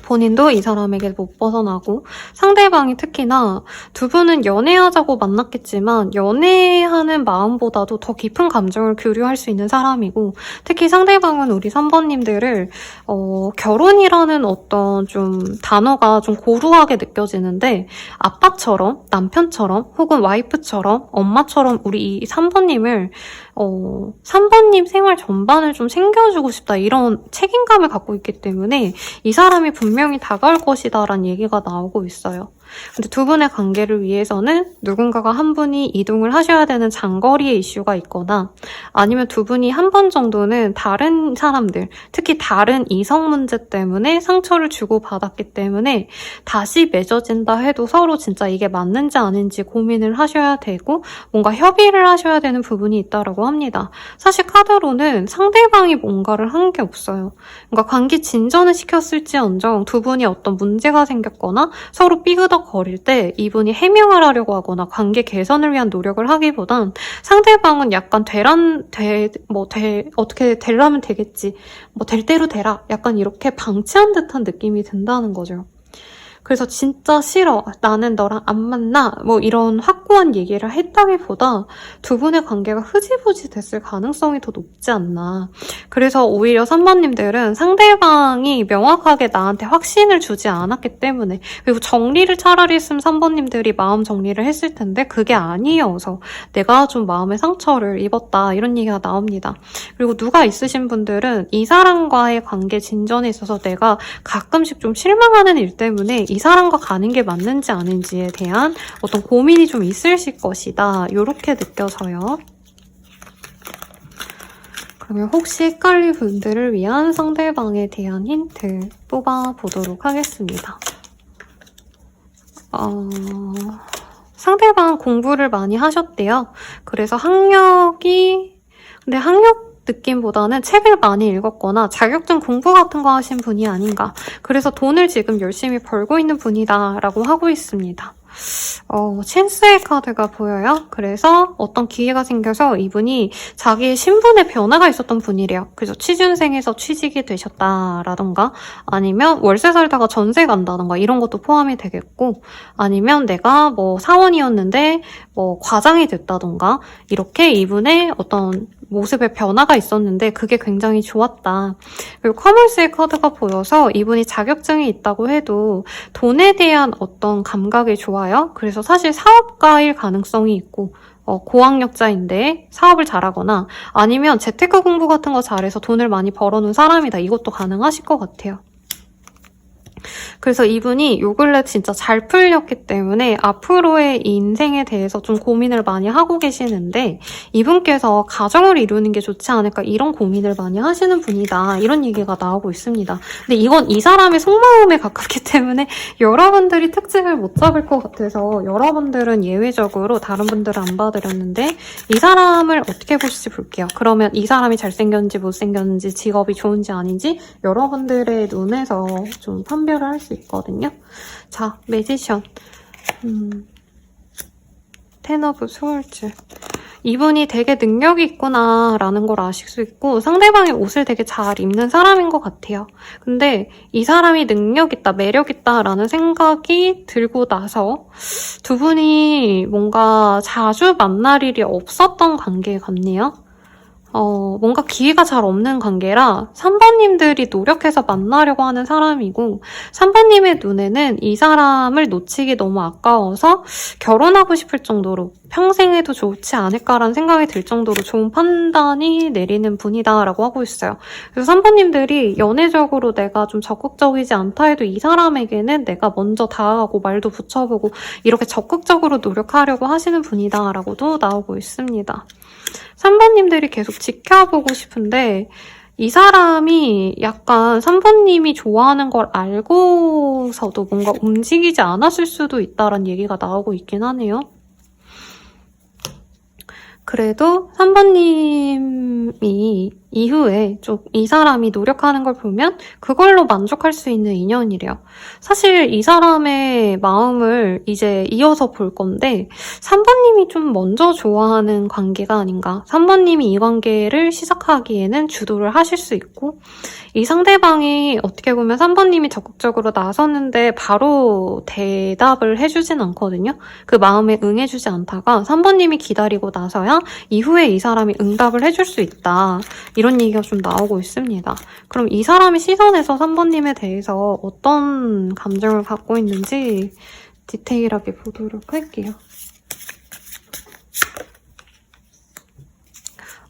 본인도 이 사람에게 못 벗어나고 상대방이 특히나 두 분은 연애하자고 만났겠지만 연애하는 마음보다도 더 깊은 감정을 교류할 수 있는 사람이고 특히 상대방은 우리 3번님들을 결혼이라는 어떤 좀 단어가 좀 고루하게 느껴지는데 아빠처럼 남편처럼 혹은 와이프처럼 엄마처럼 우리 이 3번님을 3번님 생활 전반을 좀 챙겨주고 싶다 이런 책임감을 갖고 있기 때문에 이 사람이 분명히 다가올 것이다 라는 얘기가 나오고 있어요. 근데 두 분의 관계를 위해서는 누군가가 한 분이 이동을 하셔야 되는 장거리의 이슈가 있거나 아니면 두 분이 한 번 정도는 다른 사람들, 특히 다른 이성 문제 때문에 상처를 주고받았기 때문에 다시 맺어진다 해도 서로 진짜 이게 맞는지 아닌지 고민을 하셔야 되고 뭔가 협의를 하셔야 되는 부분이 있다고 합니다. 사실 카드로는 상대방이 뭔가를 한 게 없어요. 그러니까 관계 진전을 시켰을지언정 두 분이 어떤 문제가 생겼거나 서로 삐그덕거릴 때 이분이 해명을 하려고 하거나 관계 개선을 위한 노력을 하기보단 상대방은 약간 어떻게 되려면 되겠지. 될 대로 되라. 약간 이렇게 방치한 듯한 느낌이 든다는 거죠. 그래서 진짜 싫어. 나는 너랑 안 만나. 이런 확고한 얘기를 했다기보다 두 분의 관계가 흐지부지 됐을 가능성이 더 높지 않나. 그래서 오히려 3번님들은 상대방이 명확하게 나한테 확신을 주지 않았기 때문에 그리고 정리를 차라리 했으면 3번님들이 마음 정리를 했을 텐데 그게 아니어서 내가 좀 마음의 상처를 입었다. 이런 얘기가 나옵니다. 그리고 누가 있으신 분들은 이 사람과의 관계 진전에 있어서 내가 가끔씩 좀 실망하는 일 때문에 이 사람과 가는 게 맞는지 아닌지에 대한 어떤 고민이 좀 있으실 것이다. 이렇게 느껴져요. 그러면 혹시 헷갈릴 분들을 위한 상대방에 대한 힌트 뽑아보도록 하겠습니다. 상대방 공부를 많이 하셨대요. 그래서 근데 학력 느낌보다는 책을 많이 읽었거나 자격증 공부 같은 거 하신 분이 아닌가. 그래서 돈을 지금 열심히 벌고 있는 분이다 라고 하고 있습니다. 찬스의 카드가 보여요. 그래서 어떤 기회가 생겨서 이분이 자기의 신분의 변화가 있었던 분이래요. 그래서 취준생에서 취직이 되셨다라던가 아니면 월세 살다가 전세 간다던가 이런 것도 포함이 되겠고 아니면 내가 사원이었는데 과장이 됐다던가 이렇게 이분의 어떤 모습의 변화가 있었는데 그게 굉장히 좋았다. 그리고 커머스의 카드가 보여서 이분이 자격증이 있다고 해도 돈에 대한 어떤 감각이 좋아요. 그래서 사실 사업가일 가능성이 있고 고학력자인데 사업을 잘하거나 아니면 재테크 공부 같은 거 잘해서 돈을 많이 벌어놓은 사람이다. 이것도 가능하실 것 같아요. 그래서 이분이 요 근래 진짜 잘 풀렸기 때문에 앞으로의 인생에 대해서 좀 고민을 많이 하고 계시는데 이분께서 가정을 이루는 게 좋지 않을까 이런 고민을 많이 하시는 분이다. 이런 얘기가 나오고 있습니다. 근데 이건 이 사람의 속마음에 가깝기 때문에 여러분들이 특징을 못 잡을 것 같아서 여러분들은 예외적으로 다른 분들은 안 봐드렸는데 이 사람을 어떻게 보실지 볼게요. 그러면 이 사람이 잘생겼는지 못생겼는지 직업이 좋은지 아닌지 여러분들의 눈에서 좀 판별을 할 수 있거든요. 자, 매지션. 텐 오브 스월즈. 이분이 되게 능력이 있구나 라는 걸 아실 수 있고 상대방의 옷을 되게 잘 입는 사람인 것 같아요. 근데 이 사람이 능력 있다, 매력 있다 라는 생각이 들고 나서 두 분이 뭔가 자주 만날 일이 없었던 관계 같네요. 뭔가 기회가 잘 없는 관계라 3번님들이 노력해서 만나려고 하는 사람이고 3번님의 눈에는 이 사람을 놓치기 너무 아까워서 결혼하고 싶을 정도로 평생 해도 좋지 않을까라는 생각이 들 정도로 좋은 판단이 내리는 분이다라고 하고 있어요. 그래서 3번님들이 연애적으로 내가 좀 적극적이지 않다 해도 이 사람에게는 내가 먼저 다가가고 말도 붙여보고 이렇게 적극적으로 노력하려고 하시는 분이다라고도 나오고 있습니다. 3번님들이 계속 지켜보고 싶은데 이 사람이 약간 3번님이 좋아하는 걸 알고서도 뭔가 움직이지 않았을 수도 있다는 얘기가 나오고 있긴 하네요. 그래도 3번님이 이후에 좀 이 사람이 노력하는 걸 보면 그걸로 만족할 수 있는 인연이래요. 사실 이 사람의 마음을 이제 이어서 볼 건데 3번님이 좀 먼저 좋아하는 관계가 아닌가. 3번님이 이 관계를 시작하기에는 주도를 하실 수 있고 이 상대방이 어떻게 보면 3번님이 적극적으로 나섰는데 바로 대답을 해주진 않거든요. 그 마음에 응해주지 않다가 3번님이 기다리고 나서야 이후에 이 사람이 응답을 해줄 수 있다. 이런 얘기가 좀 나오고 있습니다. 그럼 이 사람의 시선에서 3번님에 대해서 어떤 감정을 갖고 있는지 디테일하게 보도록 할게요.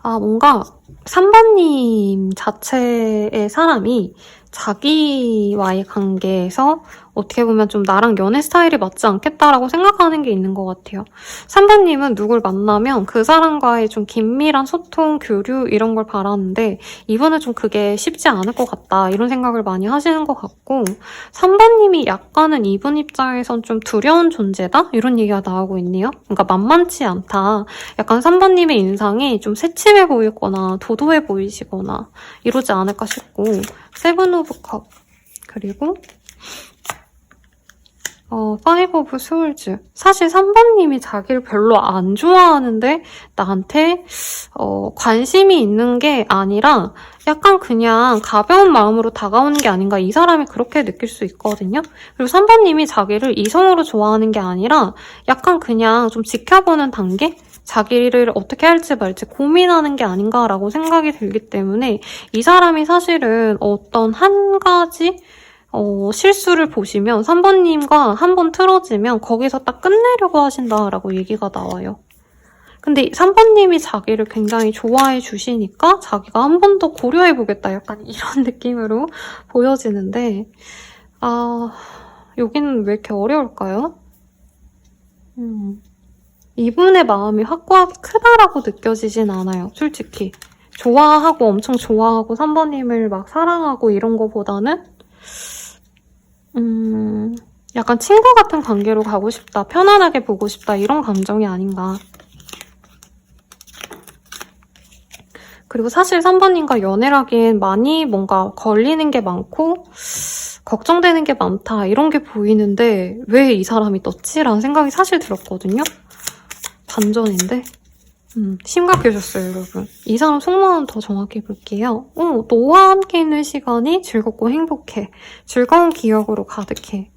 뭔가 3번님 자체의 사람이 자기와의 관계에서 어떻게 보면 좀 나랑 연애 스타일이 맞지 않겠다라고 생각하는 게 있는 것 같아요. 3번님은 누굴 만나면 그 사람과의 좀 긴밀한 소통, 교류 이런 걸 바라는데 이분은 좀 그게 쉽지 않을 것 같다 이런 생각을 많이 하시는 것 같고 3번님이 약간은 이분 입장에선 좀 두려운 존재다? 이런 얘기가 나오고 있네요. 그러니까 만만치 않다. 약간 3번님의 인상이 좀 새침해 보이거나 도도해 보이시거나 이러지 않을까 싶고 세븐 오브 컵 그리고 파이브 오브 스월즈. 사실 3번님이 자기를 별로 안 좋아하는데 나한테 관심이 있는 게 아니라 약간 그냥 가벼운 마음으로 다가오는 게 아닌가 이 사람이 그렇게 느낄 수 있거든요. 그리고 3번님이 자기를 이성으로 좋아하는 게 아니라 약간 그냥 좀 지켜보는 단계? 자기를 어떻게 할지 말지 고민하는 게 아닌가라고 생각이 들기 때문에 이 사람이 사실은 어떤 한 가지 실수를 보시면 3번님과 한번 틀어지면 거기서 딱 끝내려고 하신다라고 얘기가 나와요. 근데 3번님이 자기를 굉장히 좋아해 주시니까 자기가 한 번 더 고려해보겠다 약간 이런 느낌으로 보여지는데 여기는 왜 이렇게 어려울까요? 이분의 마음이 확고하게 크다라고 느껴지진 않아요. 솔직히. 좋아하고 엄청 좋아하고 3번님을 막 사랑하고 이런 거보다는 약간 친구 같은 관계로 가고 싶다, 편안하게 보고 싶다 이런 감정이 아닌가. 그리고 사실 3번님과 연애를 하기엔 많이 뭔가 걸리는 게 많고 걱정되는 게 많다 이런 게 보이는데 왜 이 사람이 떴지? 라는 생각이 사실 들었거든요. 반전인데? 심각해졌어요, 여러분. 이 사람 속마음 더 정확히 볼게요. 너와 함께 있는 시간이 즐겁고 행복해. 즐거운 기억으로 가득해.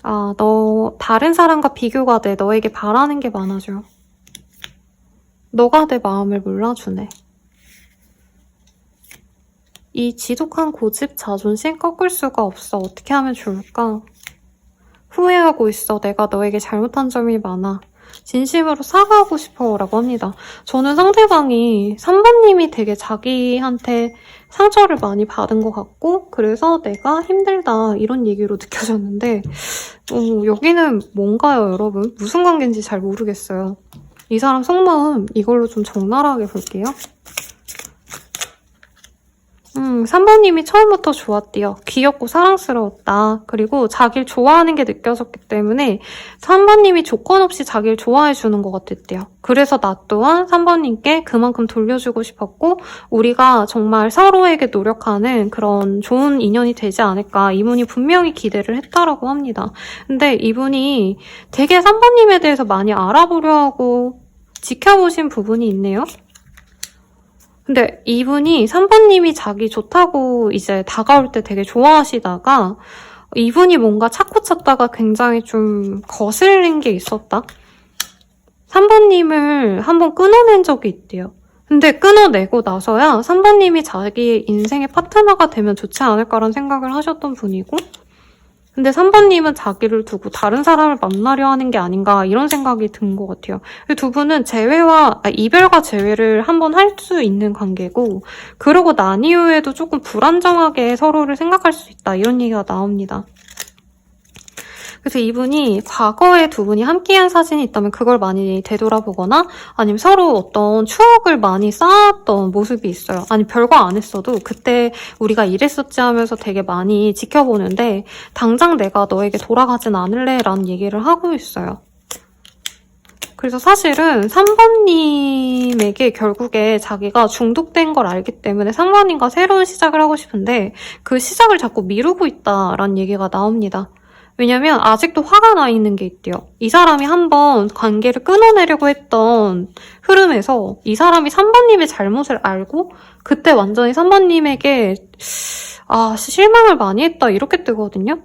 너 다른 사람과 비교가 돼. 너에게 바라는 게 많아져. 너가 내 마음을 몰라주네. 이 지독한 고집, 자존심 꺾을 수가 없어. 어떻게 하면 좋을까? 후회하고 있어. 내가 너에게 잘못한 점이 많아. 진심으로 사과하고 싶어 라고 합니다. 저는 상대방이 3번님이 되게 자기한테 상처를 많이 받은 것 같고 그래서 내가 힘들다 이런 얘기로 느껴졌는데 여기는 뭔가요, 여러분? 무슨 관계인지 잘 모르겠어요. 이 사람 속마음 이걸로 좀 적나라하게 볼게요. 3번님이 처음부터 좋았대요. 귀엽고 사랑스러웠다. 그리고 자기를 좋아하는 게 느껴졌기 때문에 3번님이 조건 없이 자기를 좋아해주는 것 같았대요. 그래서 나 또한 3번님께 그만큼 돌려주고 싶었고 우리가 정말 서로에게 노력하는 그런 좋은 인연이 되지 않을까 이분이 분명히 기대를 했다라고 합니다. 근데 이분이 되게 3번님에 대해서 많이 알아보려 하고 지켜보신 부분이 있네요. 근데 이분이 3번님이 자기 좋다고 이제 다가올 때 되게 좋아하시다가 이분이 뭔가 찾고 찾다가 굉장히 좀 거슬린 게 있었다. 3번님을 한번 끊어낸 적이 있대요. 근데 끊어내고 나서야 3번님이 자기 인생의 파트너가 되면 좋지 않을까라는 생각을 하셨던 분이고 근데 3번님은 자기를 두고 다른 사람을 만나려 하는 게 아닌가 이런 생각이 든 것 같아요. 두 분은 이별과 재회를 한번 할 수 있는 관계고 그러고 난 이후에도 조금 불안정하게 서로를 생각할 수 있다 이런 얘기가 나옵니다. 그래서 이분이 과거에 두 분이 함께한 사진이 있다면 그걸 많이 되돌아보거나 아니면 서로 어떤 추억을 많이 쌓았던 모습이 있어요. 아니 별거 안 했어도 그때 우리가 이랬었지 하면서 되게 많이 지켜보는데 당장 내가 너에게 돌아가진 않을래 라는 얘기를 하고 있어요. 그래서 사실은 3번님에게 결국에 자기가 중독된 걸 알기 때문에 3번님과 새로운 시작을 하고 싶은데 그 시작을 자꾸 미루고 있다라는 얘기가 나옵니다. 왜냐면 아직도 화가 나 있는 게 있대요. 이 사람이 한번 관계를 끊어내려고 했던 흐름에서 이 사람이 3번님의 잘못을 알고 그때 완전히 3번님에게 실망을 많이 했다 이렇게 뜨거든요.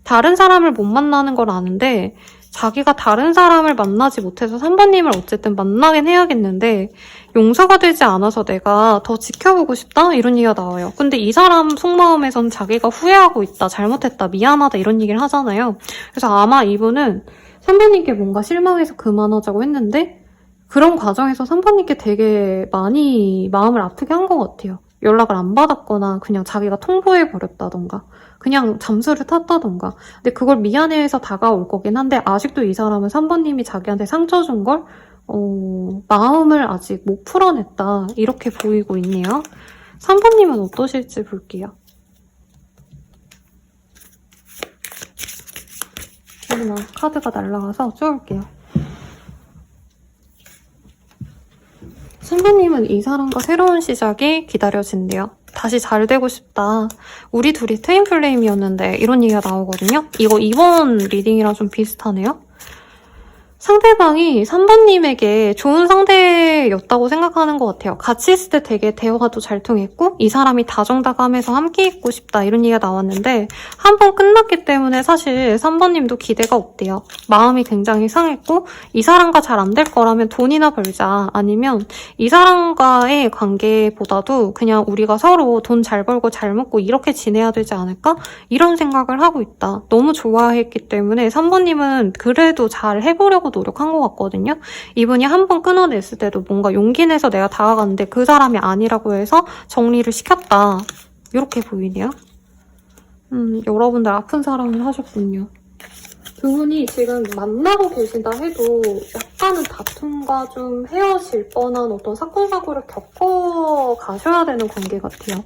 다른 사람을 못 만나는 걸 아는데 자기가 다른 사람을 만나지 못해서 3번님을 어쨌든 만나긴 해야겠는데 용서가 되지 않아서 내가 더 지켜보고 싶다? 이런 얘기가 나와요. 근데 이 사람 속마음에선 자기가 후회하고 있다, 잘못했다, 미안하다 이런 얘기를 하잖아요. 그래서 아마 이분은 3번님께 뭔가 실망해서 그만하자고 했는데 그런 과정에서 3번님께 되게 많이 마음을 아프게 한 것 같아요. 연락을 안 받았거나 그냥 자기가 통보해버렸다던가 그냥 잠수를 탔다던가 근데 그걸 미안해해서 다가올 거긴 한데 아직도 이 사람은 3번님이 자기한테 상처 준 걸 마음을 아직 못 풀어냈다 이렇게 보이고 있네요. 3번님은 어떠실지 볼게요. 잠깐만 카드가 날라가서 쪼을게요. 3번님은 이 사람과 새로운 시작이 기다려진대요. 다시 잘 되고 싶다. 우리 둘이 트윈 플레임이었는데 이런 얘기가 나오거든요. 이거 이번 리딩이랑 좀 비슷하네요. 상대방이 3번님에게 좋은 상대였다고 생각하는 것 같아요. 같이 있을 때 되게 대화도 잘 통했고 이 사람이 다정다감해서 함께 있고 싶다 이런 얘기가 나왔는데 한 번 끝났기 때문에 사실 3번님도 기대가 없대요. 마음이 굉장히 상했고 이 사람과 잘 안 될 거라면 돈이나 벌자 아니면 이 사람과의 관계보다도 그냥 우리가 서로 돈 잘 벌고 잘 먹고 이렇게 지내야 되지 않을까? 이런 생각을 하고 있다. 너무 좋아했기 때문에 3번님은 그래도 잘 해보려고 노력한 것 같거든요. 이분이 한 번 끊어냈을 때도 뭔가 용기 내서 내가 다가갔는데 그 사람이 아니라고 해서 정리를 시켰다. 이렇게 보이네요. 여러분들 아픈 사랑을 하셨군요. 두 분이 지금 만나고 계신다 해도 약간은 다툼과 좀 헤어질 뻔한 어떤 사건, 사고를 겪어 가셔야 되는 관계 같아요.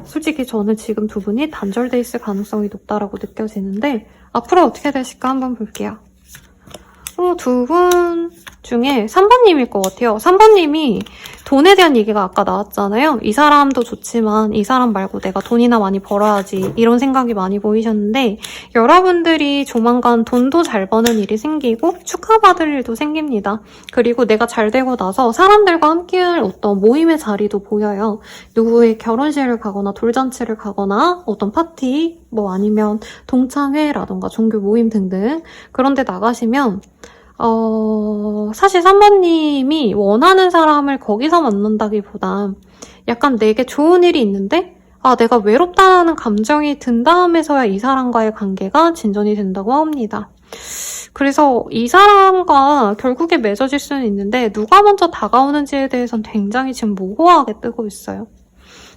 솔직히 저는 지금 두 분이 단절돼 있을 가능성이 높다라고 느껴지는데 앞으로 어떻게 되실까 한번 볼게요. 두 분 중에 3번님일 것 같아요. 3번님이 돈에 대한 얘기가 아까 나왔잖아요. 이 사람도 좋지만 이 사람 말고 내가 돈이나 많이 벌어야지 이런 생각이 많이 보이셨는데 여러분들이 조만간 돈도 잘 버는 일이 생기고 축하받을 일도 생깁니다. 그리고 내가 잘 되고 나서 사람들과 함께할 어떤 모임의 자리도 보여요. 누구의 결혼식을 가거나 돌잔치를 가거나 어떤 파티 뭐 아니면 동창회라던가 종교 모임 등등 그런 데 나가시면 사실 3번님이 원하는 사람을 거기서 만난다기보다 약간 내게 좋은 일이 있는데 내가 외롭다는 감정이 든 다음에서야 이 사람과의 관계가 진전이 된다고 합니다. 그래서 이 사람과 결국에 맺어질 수는 있는데 누가 먼저 다가오는지에 대해서는 굉장히 지금 모호하게 뜨고 있어요.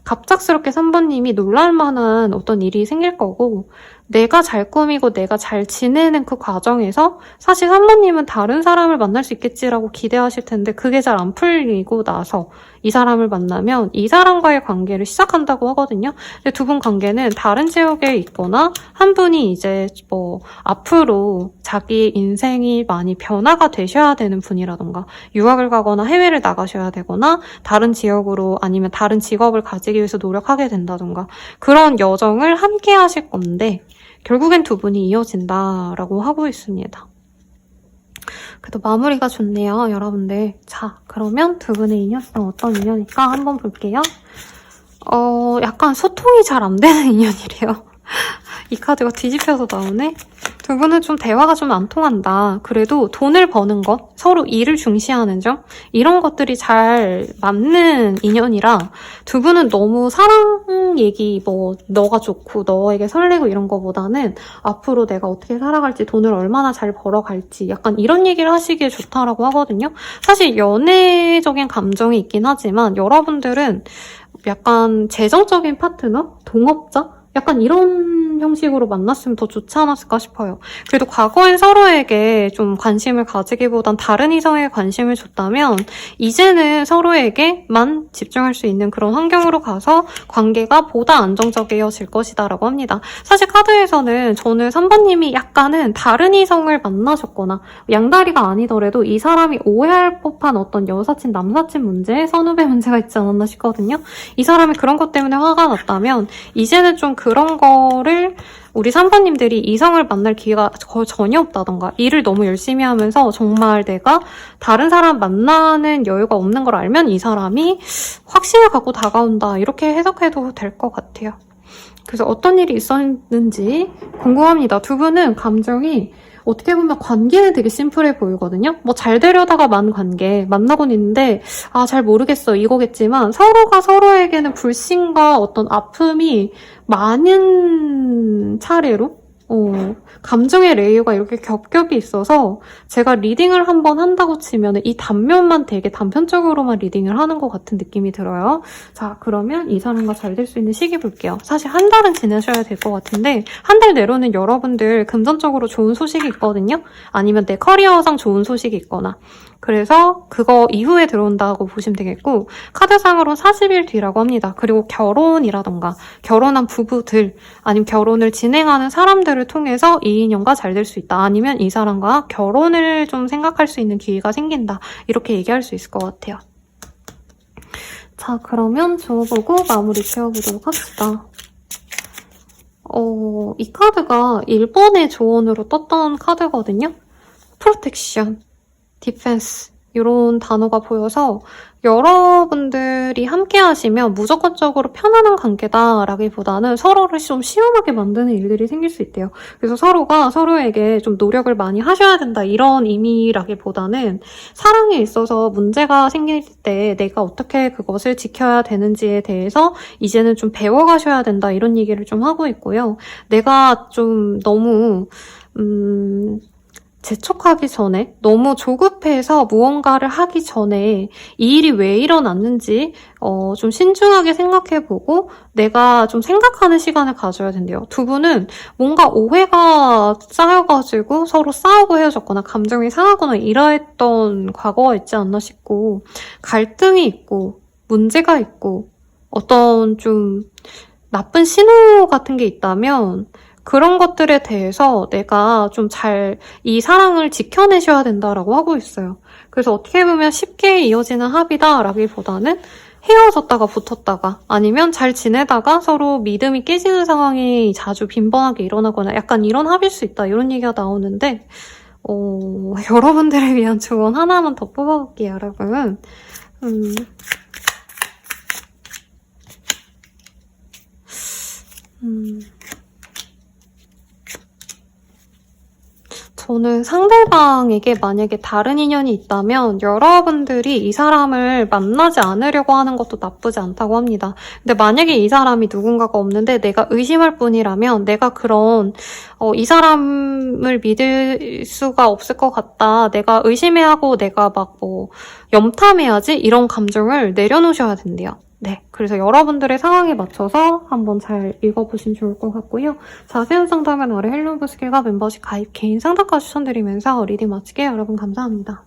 갑작스럽게 3번님이 놀랄만한 어떤 일이 생길 거고 내가 잘 꾸미고 내가 잘 지내는 그 과정에서 사실 3번님은 다른 사람을 만날 수 있겠지라고 기대하실 텐데 그게 잘 안 풀리고 나서 이 사람을 만나면 이 사람과의 관계를 시작한다고 하거든요. 근데 두 분 관계는 다른 지역에 있거나 한 분이 이제 뭐 앞으로 자기 인생이 많이 변화가 되셔야 되는 분이라던가 유학을 가거나 해외를 나가셔야 되거나 다른 지역으로 아니면 다른 직업을 가지기 위해서 노력하게 된다던가 그런 여정을 함께 하실 건데 결국엔 두 분이 이어진다라고 하고 있습니다. 그래도 마무리가 좋네요, 여러분들. 자, 그러면 두 분의 인연성 어떤 인연일까 한번 볼게요. 약간 소통이 잘 안 되는 인연이래요. 이 카드가 뒤집혀서 나오네? 두 분은 좀 대화가 좀 안 통한다. 그래도 돈을 버는 것, 서로 일을 중시하는 점, 이런 것들이 잘 맞는 인연이라 두 분은 너무 사랑 얘기, 뭐 너가 좋고 너에게 설레고 이런 거보다는 앞으로 내가 어떻게 살아갈지, 돈을 얼마나 잘 벌어갈지 약간 이런 얘기를 하시기에 좋다라고 하거든요. 사실 연애적인 감정이 있긴 하지만 여러분들은 약간 재정적인 파트너? 동업자? 약간 이런 형식으로 만났으면 더 좋지 않았을까 싶어요. 그래도 과거엔 서로에게 좀 관심을 가지기보단 다른 이성에 관심을 줬다면 이제는 서로에게만 집중할 수 있는 그런 환경으로 가서 관계가 보다 안정적이어질 것이다 라고 합니다. 사실 카드에서는 저는 3번님이 약간은 다른 이성을 만나셨거나 양다리가 아니더라도 이 사람이 오해할 법한 어떤 여사친, 남사친 문제, 선후배 문제가 있지 않았나 싶거든요. 이 사람이 그런 것 때문에 화가 났다면 이제는 좀 그런 거를 우리 3번님들이 이성을 만날 기회가 전혀 없다던가 일을 너무 열심히 하면서 정말 내가 다른 사람 만나는 여유가 없는 걸 알면 이 사람이 확신을 갖고 다가온다 이렇게 해석해도 될 것 같아요. 그래서 어떤 일이 있었는지 궁금합니다. 두 분은 감정이 어떻게 보면 관계는 되게 심플해 보이거든요. 뭐 잘 되려다가 만 관계, 만나곤 있는데 잘 모르겠어 이거겠지만 서로가 서로에게는 불신과 어떤 아픔이 많은 차례로 감정의 레이어가 이렇게 겹겹이 있어서 제가 리딩을 한번 한다고 치면 이 단면만 되게 단편적으로만 리딩을 하는 것 같은 느낌이 들어요. 자, 그러면 이 사람과 잘 될 수 있는 시기 볼게요. 사실 한 달은 지내셔야 될 것 같은데 한 달 내로는 여러분들 금전적으로 좋은 소식이 있거든요. 아니면 내 커리어상 좋은 소식이 있거나 그래서 그거 이후에 들어온다고 보시면 되겠고 카드상으로 40일 뒤라고 합니다. 그리고 결혼이라던가 결혼한 부부들 아니면 결혼을 진행하는 사람들을 통해서 이 인연과 잘 될 수 있다. 아니면 이 사람과 결혼을 좀 생각할 수 있는 기회가 생긴다. 이렇게 얘기할 수 있을 것 같아요. 자, 그러면 줘보고 마무리 지어보도록 합시다. 이 카드가 일본의 조언으로 떴던 카드거든요. 프로텍션, 디펜스 이런 단어가 보여서 여러분들이 함께 하시면 무조건적으로 편안한 관계다라기보다는 서로를 좀 시원하게 만드는 일들이 생길 수 있대요. 그래서 서로가 서로에게 좀 노력을 많이 하셔야 된다 이런 의미라기보다는 사랑에 있어서 문제가 생길 때 내가 어떻게 그것을 지켜야 되는지에 대해서 이제는 좀 배워가셔야 된다 이런 얘기를 좀 하고 있고요. 내가 좀 너무 재촉하기 전에 너무 조급해서 무언가를 하기 전에 이 일이 왜 일어났는지 좀 신중하게 생각해보고 내가 좀 생각하는 시간을 가져야 된대요. 두 분은 뭔가 오해가 쌓여가지고 서로 싸우고 헤어졌거나 감정이 상하거나 이러했던 과거가 있지 않나 싶고 갈등이 있고 문제가 있고 어떤 좀 나쁜 신호 같은 게 있다면 그런 것들에 대해서 내가 좀 잘 이 사랑을 지켜내셔야 된다라고 하고 있어요. 그래서 어떻게 보면 쉽게 이어지는 합이다라기보다는 헤어졌다가 붙었다가 아니면 잘 지내다가 서로 믿음이 깨지는 상황이 자주 빈번하게 일어나거나 약간 이런 합일 수 있다 이런 얘기가 나오는데 여러분들을 위한 조언 하나만 더 뽑아볼게요, 여러분. 저는 상대방에게 만약에 다른 인연이 있다면 여러분들이 이 사람을 만나지 않으려고 하는 것도 나쁘지 않다고 합니다. 근데 만약에 이 사람이 누군가가 없는데 내가 의심할 뿐이라면 내가 그런 이 사람을 믿을 수가 없을 것 같다. 내가 의심해야 하고 내가 막 염탐해야지 이런 감정을 내려놓으셔야 된대요. 네, 그래서 여러분들의 상황에 맞춰서 한번 잘 읽어보시면 좋을 것 같고요. 자세한 상담은 아래 헬로우브 스킬과 멤버십 가입 개인 상담까지 추천드리면서 리딩 마칠게요. 여러분 감사합니다.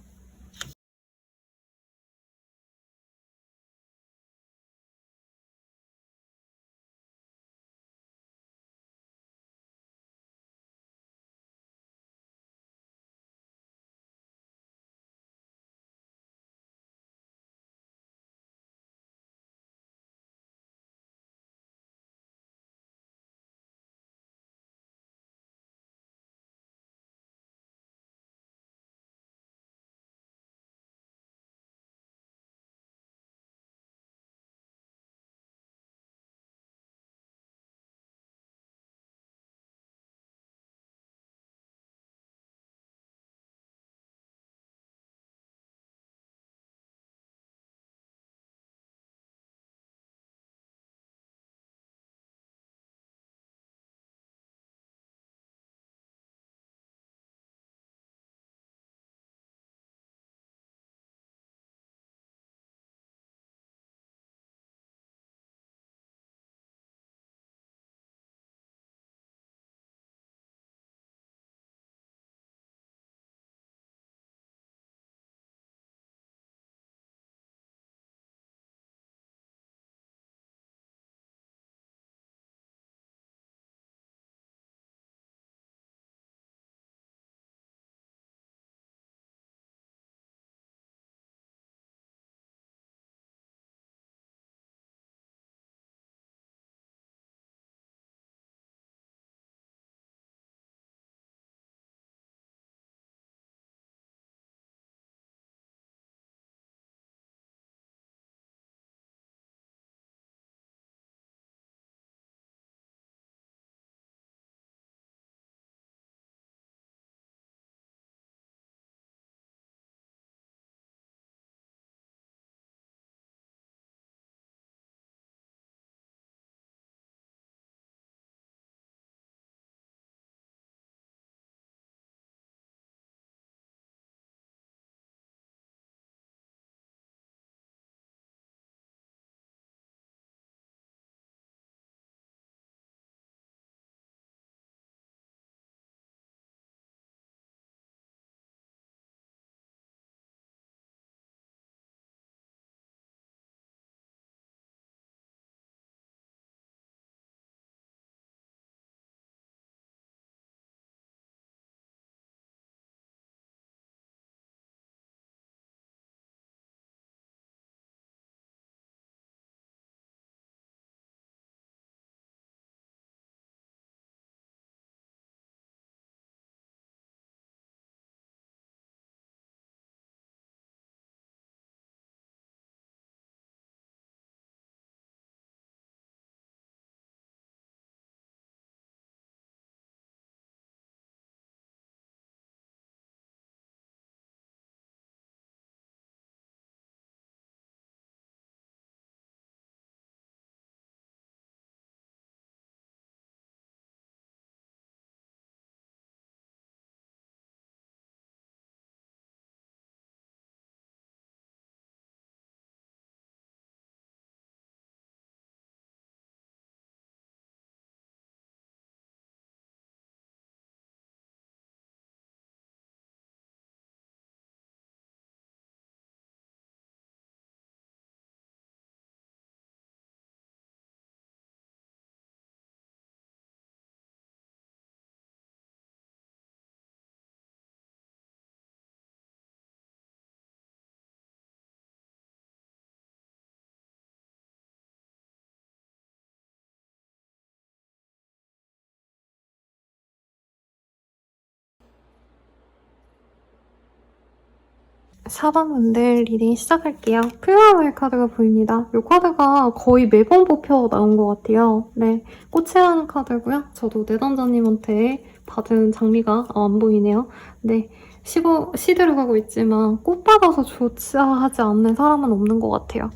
4번분들 리딩 시작할게요. 플라워의 카드가 보입니다. 이 카드가 거의 매번 뽑혀 나온 것 같아요. 네, 꽃이라는 카드고요. 저도 내담자님한테 받은 장미가 안 보이네요. 네, 시들어가고 있지만 꽃 받아서 좋아하지 않는 사람은 없는 것 같아요.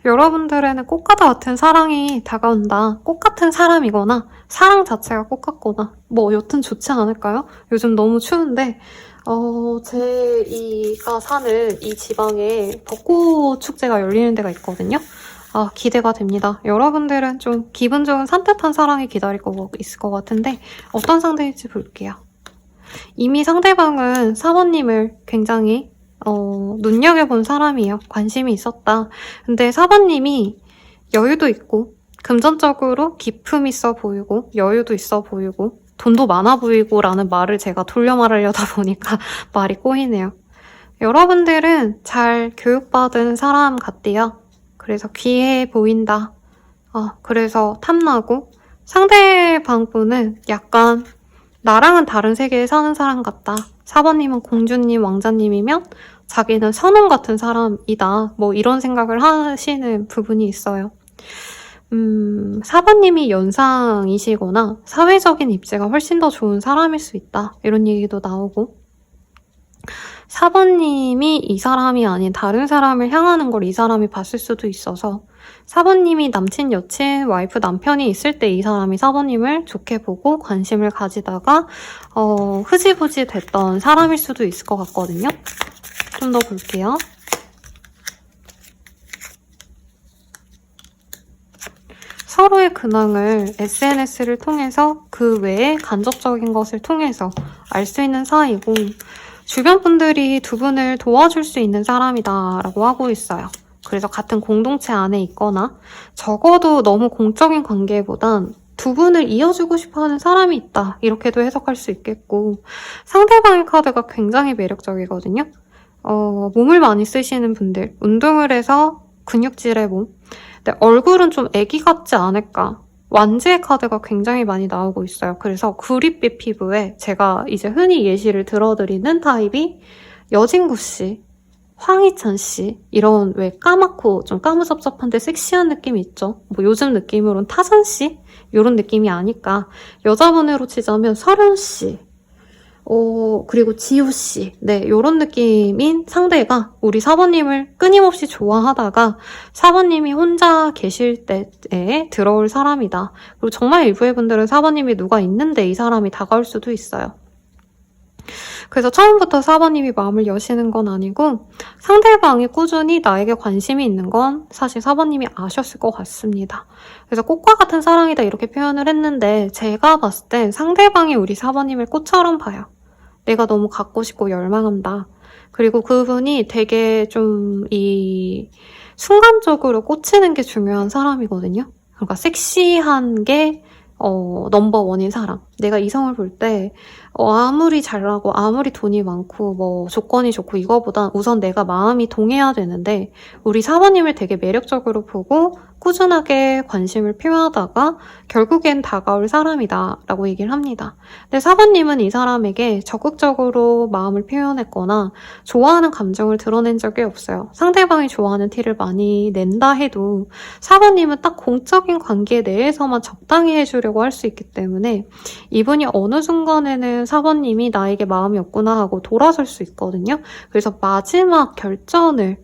여러분들에는 꽃가다 같은 사랑이 다가온다. 꽃 같은 사람이거나 사랑 자체가 꽃 같거나 뭐 여튼 좋지 않을까요? 요즘 너무 추운데 제이가 사는 이 지방에 벚꽃 축제가 열리는 데가 있거든요. 아, 기대가 됩니다. 여러분들은 좀 기분 좋은 산뜻한 사랑이 기다릴 거 있을 것 같은데 어떤 상대일지 볼게요. 이미 상대방은 사번님을 굉장히 눈여겨본 사람이에요. 관심이 있었다. 근데 사번님이 여유도 있고 금전적으로 기품 있어 보이고 여유도 있어 보이고 돈도 많아 보이고 라는 말을 제가 돌려 말하려다 보니까 말이 꼬이네요. 여러분들은 잘 교육받은 사람 같대요. 그래서 귀해 보인다. 그래서 탐나고 상대방 분은 약간 나랑은 다른 세계에 사는 사람 같다. 4번님은 공주님, 왕자님이면 자기는 선원 같은 사람이다. 뭐 이런 생각을 하시는 부분이 있어요. 4번님이 연상이시거나 사회적인 입지가 훨씬 더 좋은 사람일 수 있다. 이런 얘기도 나오고 4번님이 이 사람이 아닌 다른 사람을 향하는 걸 이 사람이 봤을 수도 있어서 4번님이 남친, 여친, 와이프, 남편이 있을 때 이 사람이 4번님을 좋게 보고 관심을 가지다가 흐지부지 됐던 사람일 수도 있을 것 같거든요. 좀 더 볼게요. 서로의 근황을 SNS를 통해서 그 외에 간접적인 것을 통해서 알 수 있는 사이고 주변 분들이 두 분을 도와줄 수 있는 사람이다 라고 하고 있어요. 그래서 같은 공동체 안에 있거나 적어도 너무 공적인 관계보단 두 분을 이어주고 싶어하는 사람이 있다 이렇게도 해석할 수 있겠고 상대방의 카드가 굉장히 매력적이거든요. 몸을 많이 쓰시는 분들, 운동을 해서 근육질의 몸 근데 얼굴은 좀 애기 같지 않을까 완지의 카드가 굉장히 많이 나오고 있어요. 그래서 구릿빛 피부에 제가 이제 흔히 예시를 들어드리는 타입이 여진구 씨, 황희찬 씨 이런 왜 까맣고 좀 까무잡잡한데 섹시한 느낌이 있죠. 뭐 요즘 느낌으로는 타선 씨 이런 느낌이 아닐까. 여자분으로 치자면 설현 씨, 그리고 지우 씨, 네 이런 느낌인 상대가 우리 4번님을 끊임없이 좋아하다가 4번님이 혼자 계실 때에 들어올 사람이다. 그리고 정말 일부의 분들은 4번님이 누가 있는데 이 사람이 다가올 수도 있어요. 그래서 처음부터 4번님이 마음을 여시는 건 아니고 상대방이 꾸준히 나에게 관심이 있는 건 사실 4번님이 아셨을 것 같습니다. 그래서 꽃과 같은 사랑이다 이렇게 표현을 했는데 제가 봤을 땐 상대방이 우리 4번님을 꽃처럼 봐요. 내가 너무 갖고 싶고 열망한다. 그리고 그분이 되게 좀 순간적으로 꽂히는 게 중요한 사람이거든요. 그러니까 섹시한 게 넘버원인 사람. 내가 이성을 볼 때 아무리 잘나고 아무리 돈이 많고 뭐 조건이 좋고 이거보단 우선 내가 마음이 동해야 되는데 우리 4번님을 되게 매력적으로 보고 꾸준하게 관심을 표하다가 결국엔 다가올 사람이다 라고 얘기를 합니다. 근데 4번님은 이 사람에게 적극적으로 마음을 표현했거나 좋아하는 감정을 드러낸 적이 없어요. 상대방이 좋아하는 티를 많이 낸다 해도 4번님은 딱 공적인 관계 내에서만 적당히 해주려고 할 수 있기 때문에 이분이 어느 순간에는 4번님이 나에게 마음이 없구나 하고 돌아설 수 있거든요. 그래서 마지막 결전을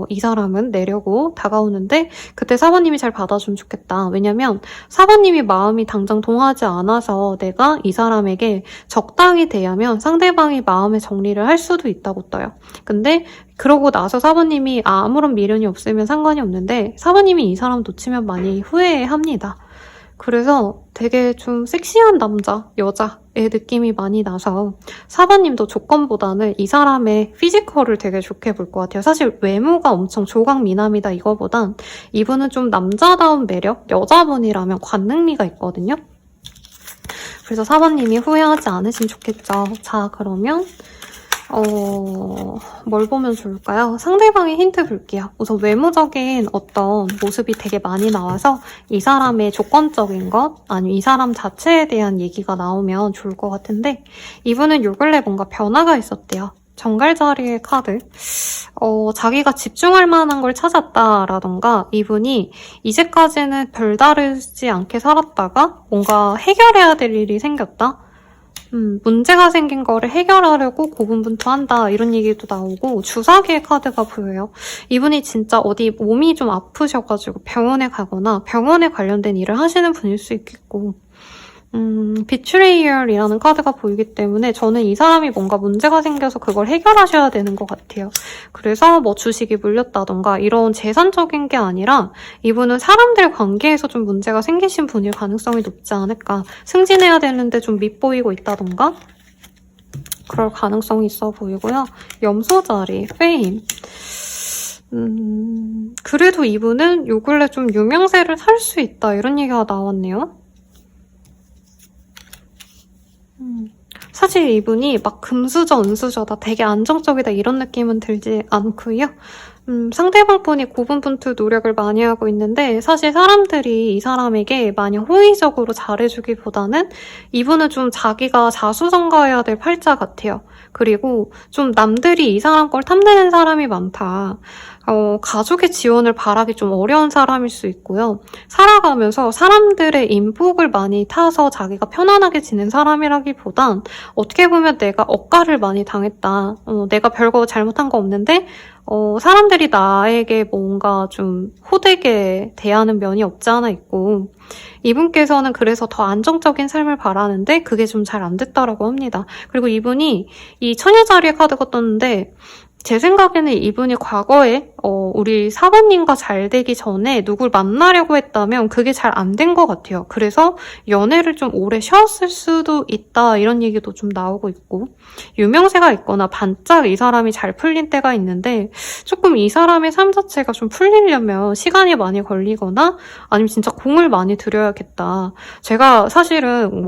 이 사람은 내려고 다가오는데 그때 4번님이 잘 받아주면 좋겠다. 왜냐면 4번님이 마음이 당장 동하지 않아서 내가 이 사람에게 적당히 대하면 상대방이 마음의 정리를 할 수도 있다고 떠요. 근데 그러고 나서 4번님이 아무런 미련이 없으면 상관이 없는데 4번님이 이 사람 놓치면 많이 후회합니다. 그래서 되게 좀 섹시한 남자, 여자의 느낌이 많이 나서 4번님도 조건보다는 이 사람의 피지컬을 되게 좋게 볼 것 같아요. 사실 외모가 엄청 조각미남이다 이거보단 이분은 좀 남자다운 매력, 여자분이라면 관능미가 있거든요. 그래서 4번님이 후회하지 않으시면 좋겠죠. 자, 그러면 뭘 보면 좋을까요? 상대방의 힌트 볼게요. 우선 외모적인 어떤 모습이 되게 많이 나와서 이 사람의 조건적인 것, 아니면 이 사람 자체에 대한 얘기가 나오면 좋을 것 같은데 이분은 요 근래 뭔가 변화가 있었대요. 정갈자리의 카드. 자기가 집중할 만한 걸 찾았다라던가 이분이 이제까지는 별다르지 않게 살았다가 뭔가 해결해야 될 일이 생겼다. 문제가 생긴 거를 해결하려고 고군분투한다 이런 얘기도 나오고 주사기의 카드가 보여요. 이분이 진짜 어디 몸이 좀 아프셔가지고 병원에 가거나 병원에 관련된 일을 하시는 분일 수 있겠고 비트레이얼이라는 카드가 보이기 때문에 저는 이 사람이 뭔가 문제가 생겨서 그걸 해결하셔야 되는 것 같아요. 그래서 뭐 주식이 물렸다던가 이런 재산적인 게 아니라 이분은 사람들 관계에서 좀 문제가 생기신 분일 가능성이 높지 않을까. 승진해야 되는데 좀 밉보이고 있다던가 그럴 가능성이 있어 보이고요. 염소자리, 페임. 그래도 이분은 요 근래 좀 유명세를 살 수 있다 이런 얘기가 나왔네요. 사실 이분이 막 금수저, 은수저다, 되게 안정적이다 이런 느낌은 들지 않고요. 상대방 분이 고군분투 노력을 많이 하고 있는데 사실 사람들이 이 사람에게 많이 호의적으로 잘해주기보다는 이분은 좀 자기가 자수성가해야 될 팔자 같아요. 그리고 좀 남들이 이 사람 걸 탐내는 사람이 많다. 가족의 지원을 바라기 좀 어려운 사람일 수 있고요. 살아가면서 사람들의 인복을 많이 타서 자기가 편안하게 지낸 사람이라기보단 어떻게 보면 내가 억가를 많이 당했다. 내가 별거 잘못한 거 없는데 사람들이 나에게 뭔가 좀 호되게 대하는 면이 없지 않아 있고 이분께서는 그래서 더 안정적인 삶을 바라는데 그게 좀 잘 안 됐다라고 합니다. 그리고 이분이 이 처녀자리의 카드가 떴는데 제 생각에는 이분이 과거에 우리 사모님과 잘 되기 전에 누굴 만나려고 했다면 그게 잘 안 된 것 같아요. 그래서 연애를 좀 오래 쉬었을 수도 있다 이런 얘기도 좀 나오고 있고 유명세가 있거나 반짝 이 사람이 잘 풀린 때가 있는데 조금 이 사람의 삶 자체가 좀 풀리려면 시간이 많이 걸리거나 아니면 진짜 공을 많이 들여야겠다. 제가 사실은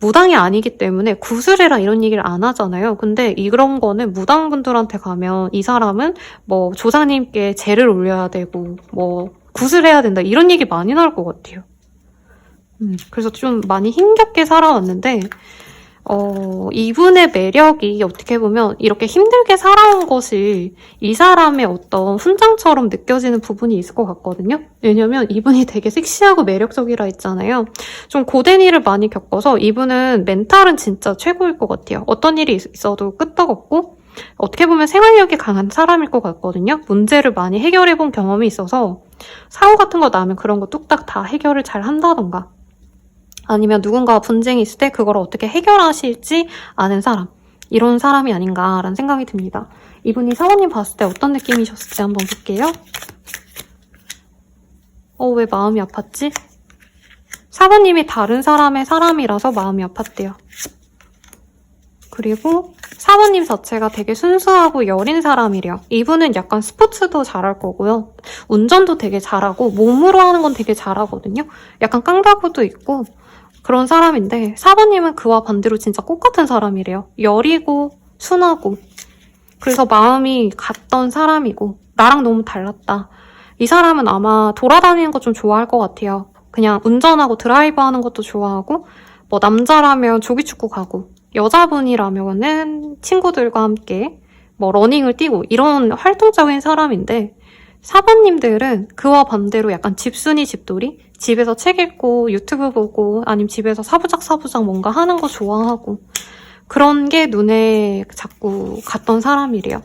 무당이 아니기 때문에 구슬해라 이런 얘기를 안 하잖아요. 근데 이런 거는 무당분들한테 가면 이 사람은 뭐 조상님께 제를 올려야 되고 뭐 구슬해야 된다 이런 얘기 많이 나올 것 같아요. 그래서 좀 많이 힘겹게 살아왔는데 이분의 매력이 어떻게 보면 이렇게 힘들게 살아온 것이 이 사람의 어떤 훈장처럼 느껴지는 부분이 있을 것 같거든요. 왜냐면 이분이 되게 섹시하고 매력적이라 했잖아요. 좀 고된 일을 많이 겪어서 이분은 멘탈은 진짜 최고일 것 같아요. 어떤 일이 있어도 끄떡없고 어떻게 보면 생활력이 강한 사람일 것 같거든요. 문제를 많이 해결해본 경험이 있어서 사고 같은 거 나면 그런 거 뚝딱 다 해결을 잘 한다던가 아니면 누군가와 분쟁이 있을 때 그걸 어떻게 해결하실지 아는 사람 이런 사람이 아닌가라는 생각이 듭니다. 이분이 사모님 봤을 때 어떤 느낌이셨을지 한번 볼게요. 왜 마음이 아팠지? 사모님이 다른 사람의 사람이라서 마음이 아팠대요. 그리고 사모님 자체가 되게 순수하고 여린 사람이래요. 이분은 약간 스포츠도 잘할 거고요. 운전도 되게 잘하고 몸으로 하는 건 되게 잘하거든요. 약간 깡다구도 있고 그런 사람인데 사모님은 그와 반대로 진짜 꽃같은 사람이래요. 여리고 순하고 그래서 마음이 같던 사람이고 나랑 너무 달랐다. 이 사람은 아마 돌아다니는 거 좀 좋아할 것 같아요. 그냥 운전하고 드라이브 하는 것도 좋아하고 뭐 남자라면 조기축구 가고 여자분이라면은 친구들과 함께 뭐 러닝을 뛰고 이런 활동적인 사람인데 사모님들은 그와 반대로 약간 집순이 집돌이? 집에서 책 읽고 유튜브 보고 아니면 집에서 사부작 뭔가 하는 거 좋아하고 그런 게 눈에 자꾸 갔던 사람이래요.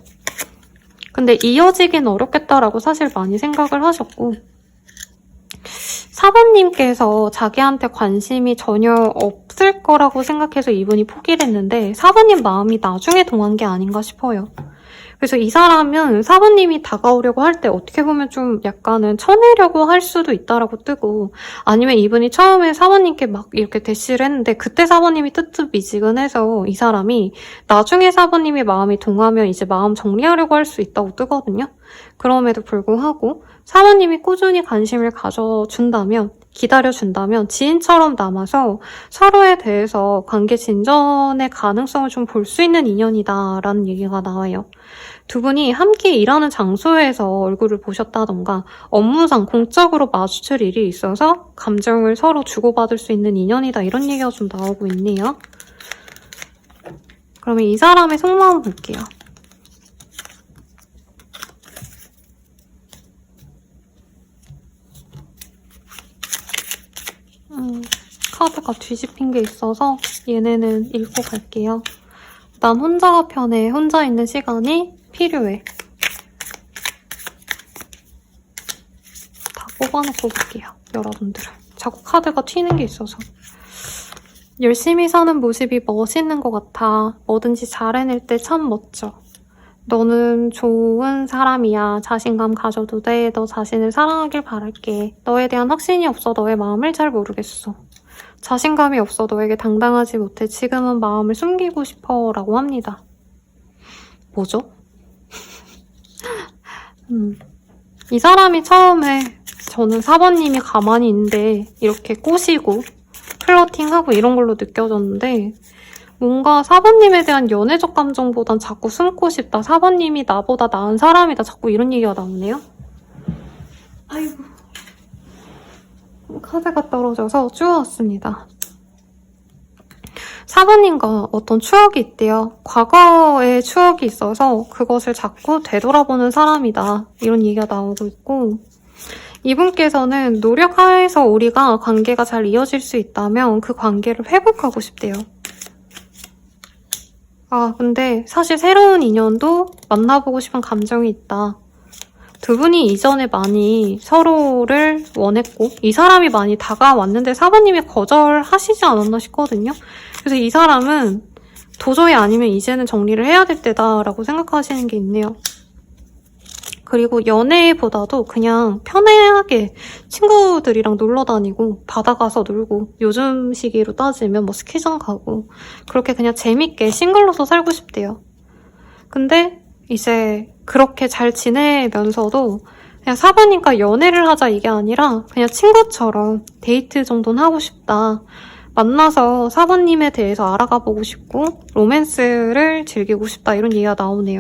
근데 이어지긴 어렵겠다라고 사실 많이 생각을 하셨고 사모님께서 자기한테 관심이 전혀 없을 거라고 생각해서 이분이 포기를 했는데 사모님 마음이 나중에 동한 게 아닌가 싶어요. 그래서 이 사람은 사모님이 다가오려고 할 때 어떻게 보면 좀 약간은 쳐내려고 할 수도 있다라고 뜨고 아니면 이분이 처음에 사모님께 막 이렇게 대시를 했는데 그때 사모님이 뜨뜻미지근해서 이 사람이 나중에 사모님의 마음이 동하면 이제 마음 정리하려고 할 수 있다고 뜨거든요. 그럼에도 불구하고 사모님이 꾸준히 관심을 가져준다면 기다려준다면 지인처럼 남아서 서로에 대해서 관계 진전의 가능성을 좀 볼 수 있는 인연이다라는 얘기가 나와요. 두 분이 함께 일하는 장소에서 얼굴을 보셨다던가 업무상 공적으로 마주칠 일이 있어서 감정을 서로 주고받을 수 있는 인연이다 이런 얘기가 좀 나오고 있네요. 그러면 이 사람의 속마음 볼게요. 카드가 뒤집힌 게 있어서 얘네는 읽고 갈게요. 난 혼자가 편해. 혼자 있는 시간이 필요해. 다 뽑아놓고 볼게요. 여러분들은. 자꾸 카드가 튀는 게 있어서. 열심히 사는 모습이 멋있는 것 같아. 뭐든지 잘 해낼 때 참 멋져. 너는 좋은 사람이야. 자신감 가져도 돼. 너 자신을 사랑하길 바랄게. 너에 대한 확신이 없어 너의 마음을 잘 모르겠어. 자신감이 없어 너에게 당당하지 못해. 지금은 마음을 숨기고 싶어 라고 합니다. 뭐죠? 이 사람이 처음에 저는 4번님이 가만히 있는데 이렇게 꼬시고 플러팅하고 이런 걸로 느껴졌는데 뭔가 4번님에 대한 연애적 감정보단 자꾸 숨고 싶다. 4번님이 나보다 나은 사람이다. 자꾸 이런 얘기가 나오네요. 아이고. 카드가 떨어져서 주웠습니다. 4번님과 어떤 추억이 있대요. 과거의 추억이 있어서 그것을 자꾸 되돌아보는 사람이다. 이런 얘기가 나오고 있고 이분께서는 노력하여서 우리가 관계가 잘 이어질 수 있다면 그 관계를 회복하고 싶대요. 아, 근데 사실 새로운 인연도 만나보고 싶은 감정이 있다. 두 분이 이전에 많이 서로를 원했고 이 사람이 많이 다가왔는데 4번님이 거절하시지 않았나 싶거든요. 그래서 이 사람은 도저히 아니면 이제는 정리를 해야 될 때다라고 생각하시는 게 있네요. 그리고 연애보다도 그냥 편하게 친구들이랑 놀러 다니고 바다 가서 놀고 요즘 시기로 따지면 뭐 스키장 가고 그렇게 그냥 재밌게 싱글로서 살고 싶대요. 근데 이제 그렇게 잘 지내면서도 그냥 4번님과 연애를 하자 이게 아니라 그냥 친구처럼 데이트 정도는 하고 싶다. 만나서 4번님에 대해서 알아가 보고 싶고 로맨스를 즐기고 싶다 이런 얘기가 나오네요.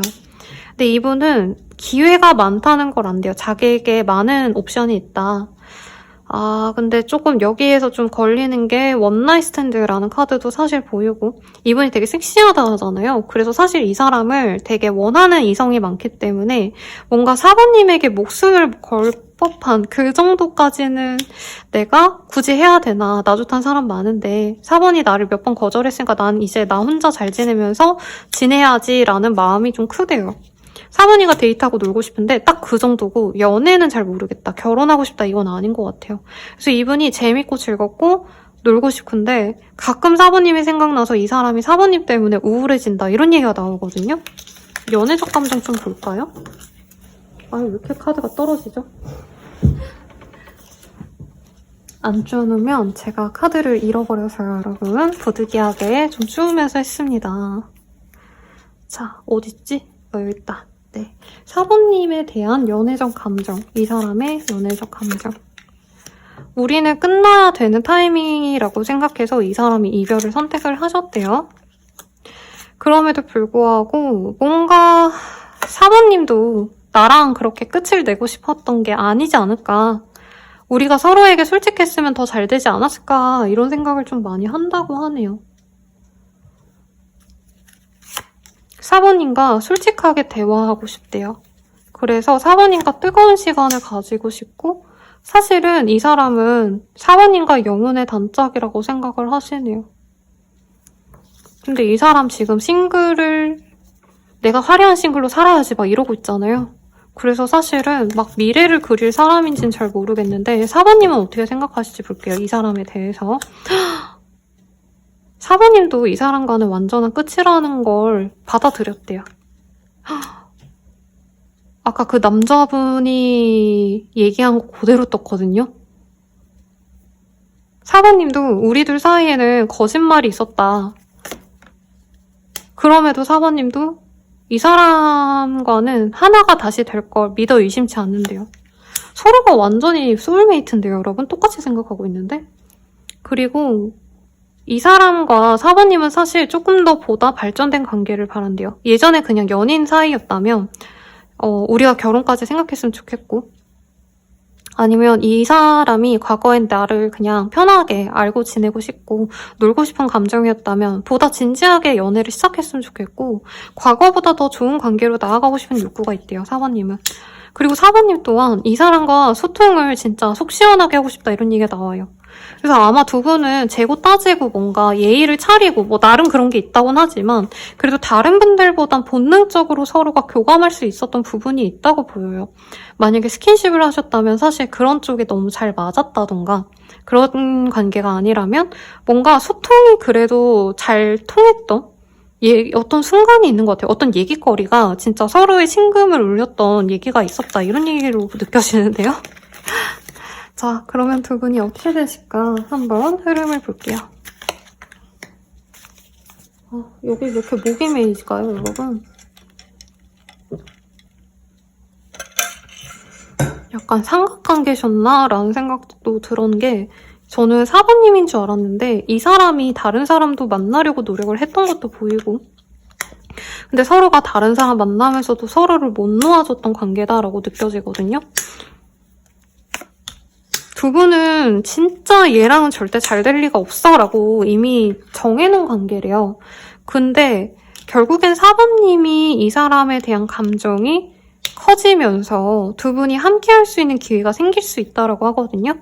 근데 이분은 기회가 많다는 걸 안돼요. 자기에게 많은 옵션이 있다. 아, 근데 조금 여기에서 좀 걸리는 게 원나잇 스탠드라는 카드도 사실 보이고 이분이 되게 섹시하다 하잖아요. 그래서 사실 이 사람을 되게 원하는 이성이 많기 때문에 뭔가 4번님에게 목숨을 걸 법한 그 정도까지는 내가 굳이 해야 되나. 나 좋다는 사람 많은데 4번이 나를 몇 번 거절했으니까 난 이제 나 혼자 잘 지내면서 지내야지라는 마음이 좀 크대요. 4번이가 데이트하고 놀고 싶은데 딱 그 정도고 연애는 잘 모르겠다. 결혼하고 싶다 이건 아닌 것 같아요. 그래서 이분이 재밌고 즐겁고 놀고 싶은데 가끔 4번님이 생각나서 이 사람이 4번님 때문에 우울해진다 이런 얘기가 나오거든요. 연애적 감정 좀 볼까요? 아유 왜 이렇게 카드가 떨어지죠? 안 주우면 제가 카드를 잃어버려서요 여러분. 부득이하게 좀 주우면서 했습니다. 자 어딨지? 여기 있다. 네, 4번님에 대한 연애적 감정, 이 사람의 연애적 감정. 우리는 끝나야 되는 타이밍이라고 생각해서 이 사람이 이별을 선택을 하셨대요. 그럼에도 불구하고 뭔가 4번님도 나랑 그렇게 끝을 내고 싶었던 게 아니지 않을까. 우리가 서로에게 솔직했으면 더 잘 되지 않았을까 이런 생각을 좀 많이 한다고 하네요. 4번님과 솔직하게 대화하고 싶대요. 그래서 4번님과 뜨거운 시간을 가지고 싶고 사실은 이 사람은 4번님과 영혼의 단짝이라고 생각을 하시네요. 근데 이 사람 지금 싱글을 내가 화려한 싱글로 살아야지 막 이러고 있잖아요. 그래서 사실은 막 미래를 그릴 사람인지는 잘 모르겠는데 4번님은 어떻게 생각하실지 볼게요. 이 사람에 대해서. 4번님도 이 사람과는 완전한 끝이라는 걸 받아들였대요. 아까 그 남자분이 얘기한 거 그대로 떴거든요. 4번님도 우리 둘 사이에는 거짓말이 있었다. 그럼에도 4번님도 이 사람과는 하나가 다시 될 걸 믿어 의심치 않는데요. 서로가 완전히 소울메이트인데요, 여러분. 똑같이 생각하고 있는데. 그리고 이 사람과 4번님은 사실 조금 더 보다 발전된 관계를 바란대요. 예전에 그냥 연인 사이였다면 우리가 결혼까지 생각했으면 좋겠고 아니면 이 사람이 과거엔 나를 그냥 편하게 알고 지내고 싶고 놀고 싶은 감정이었다면 보다 진지하게 연애를 시작했으면 좋겠고 과거보다 더 좋은 관계로 나아가고 싶은 욕구가 있대요, 4번님은. 그리고 4번님 또한 이 사람과 소통을 진짜 속 시원하게 하고 싶다 이런 얘기가 나와요. 그래서 아마 두 분은 재고 따지고 뭔가 예의를 차리고 뭐 나름 그런 게 있다고는 하지만 그래도 다른 분들보단 본능적으로 서로가 교감할 수 있었던 부분이 있다고 보여요. 만약에 스킨십을 하셨다면 사실 그런 쪽에 너무 잘 맞았다던가 그런 관계가 아니라면 뭔가 소통이 그래도 잘 통했던 어떤 순간이 있는 것 같아요. 어떤 얘기거리가 진짜 서로의 심금을 울렸던 얘기가 있었다 이런 얘기로 느껴지는데요. 자, 그러면 두 분이 어떻게 되실까 한번 흐름을 볼게요. 여기 왜 이렇게 목이 메이실까요, 여러분? 약간 삼각관계셨나? 라는 생각도 들은 게 저는 4번님인 줄 알았는데 이 사람이 다른 사람도 만나려고 노력을 했던 것도 보이고 근데 서로가 다른 사람 만나면서도 서로를 못 놓아줬던 관계다라고 느껴지거든요. 두 분은 진짜 얘랑은 절대 잘 될 리가 없어 라고 이미 정해놓은 관계래요. 근데 결국엔 4번님이 이 사람에 대한 감정이 커지면서 두 분이 함께 할 수 있는 기회가 생길 수 있다라고 하거든요.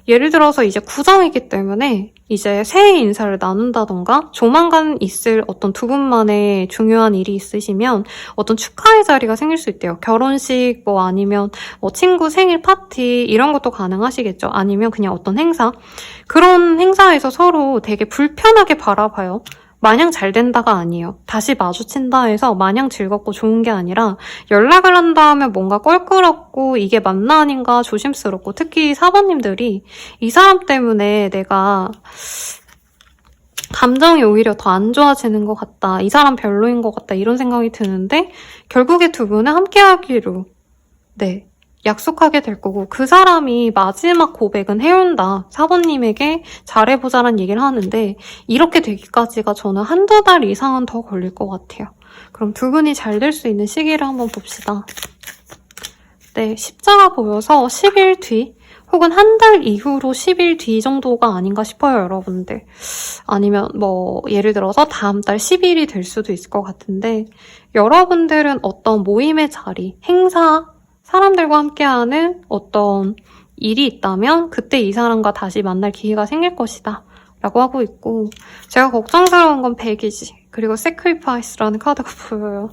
예를 들어서 이제 구정이기 때문에 이제 새해 인사를 나눈다던가 조만간 있을 어떤 두 분만의 중요한 일이 있으시면 어떤 축하의 자리가 생길 수 있대요. 결혼식 뭐 아니면 친구 생일 파티 이런 것도 가능하시겠죠. 아니면 그냥 어떤 행사. 그런 행사에서 서로 되게 불편하게 바라봐요. 마냥 잘 된다가 아니에요. 다시 마주친다 해서 마냥 즐겁고 좋은 게 아니라 연락을 한다 하면 뭔가 껄끄럽고 이게 맞나 아닌가 조심스럽고 특히 4번님들이 이 사람 때문에 내가 감정이 오히려 더 안 좋아지는 것 같다. 이 사람 별로인 것 같다. 이런 생각이 드는데 결국에 두 분은 함께 하기로 약속하게 될 거고 그 사람이 마지막 고백은 해온다. 4번님에게 잘해보자라는 얘기를 하는데 이렇게 되기까지가 저는 한두 달 이상은 더 걸릴 것 같아요. 그럼 두 분이 잘 될 수 있는 시기를 한번 봅시다. 십자가 보여서 10일 뒤 혹은 한 달 이후로 10일 뒤 정도가 아닌가 싶어요, 여러분들. 아니면 뭐 예를 들어서 다음 달 10일이 될 수도 있을 것 같은데 여러분들은 어떤 모임의 자리, 행사, 사람들과 함께하는 어떤 일이 있다면 그때 이 사람과 다시 만날 기회가 생길 것이다 라고 하고 있고 제가 걱정스러운 건 100이지 그리고 Sacrifice라는 카드가 보여요.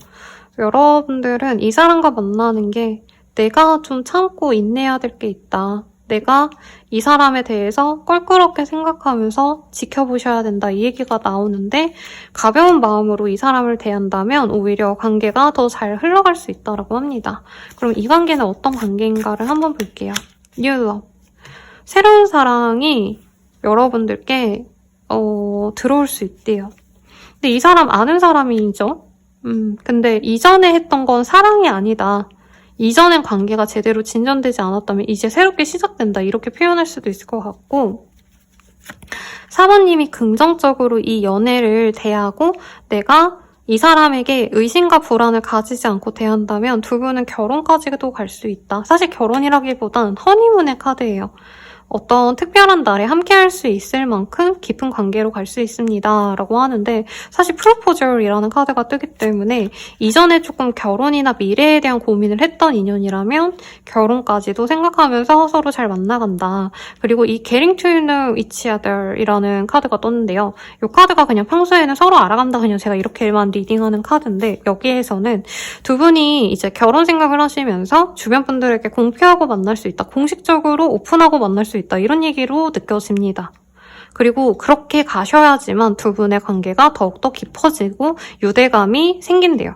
여러분들은 이 사람과 만나는 게 내가 좀 참고 인내해야 될 게 있다. 내가 이 사람에 대해서 껄끄럽게 생각하면서 지켜보셔야 된다. 이 얘기가 나오는데 가벼운 마음으로 이 사람을 대한다면 오히려 관계가 더 잘 흘러갈 수 있다고 합니다. 그럼 이 관계는 어떤 관계인가를 한번 볼게요. New Love. 새로운 사랑이 여러분들께 들어올 수 있대요. 근데 이 사람 아는 사람이죠? 근데 이전에 했던 건 사랑이 아니다. 이전엔 관계가 제대로 진전되지 않았다면 이제 새롭게 시작된다 이렇게 표현할 수도 있을 것 같고 4번님이 긍정적으로 이 연애를 대하고 내가 이 사람에게 의심과 불안을 가지지 않고 대한다면 두 분은 결혼까지도 갈 수 있다. 사실 결혼이라기보단 허니문의 카드예요. 어떤 특별한 날에 함께 할 수 있을 만큼 깊은 관계로 갈 수 있습니다. 라고 하는데 사실 프로포절이라는 카드가 뜨기 때문에 이전에 조금 결혼이나 미래에 대한 고민을 했던 인연이라면 결혼까지도 생각하면서 서로 잘 만나간다. 그리고 이 Getting to know each other 이라는 카드가 떴는데요. 이 카드가 그냥 평소에는 서로 알아간다 그냥 제가 이렇게만 리딩하는 카드인데 여기에서는 두 분이 이제 결혼 생각을 하시면서 주변 분들에게 공표하고 만날 수 있다. 공식적으로 오픈하고 만날 수 있다. 이런 얘기로 느껴집니다. 그리고 그렇게 가셔야지만 두 분의 관계가 더욱더 깊어지고 유대감이 생긴대요.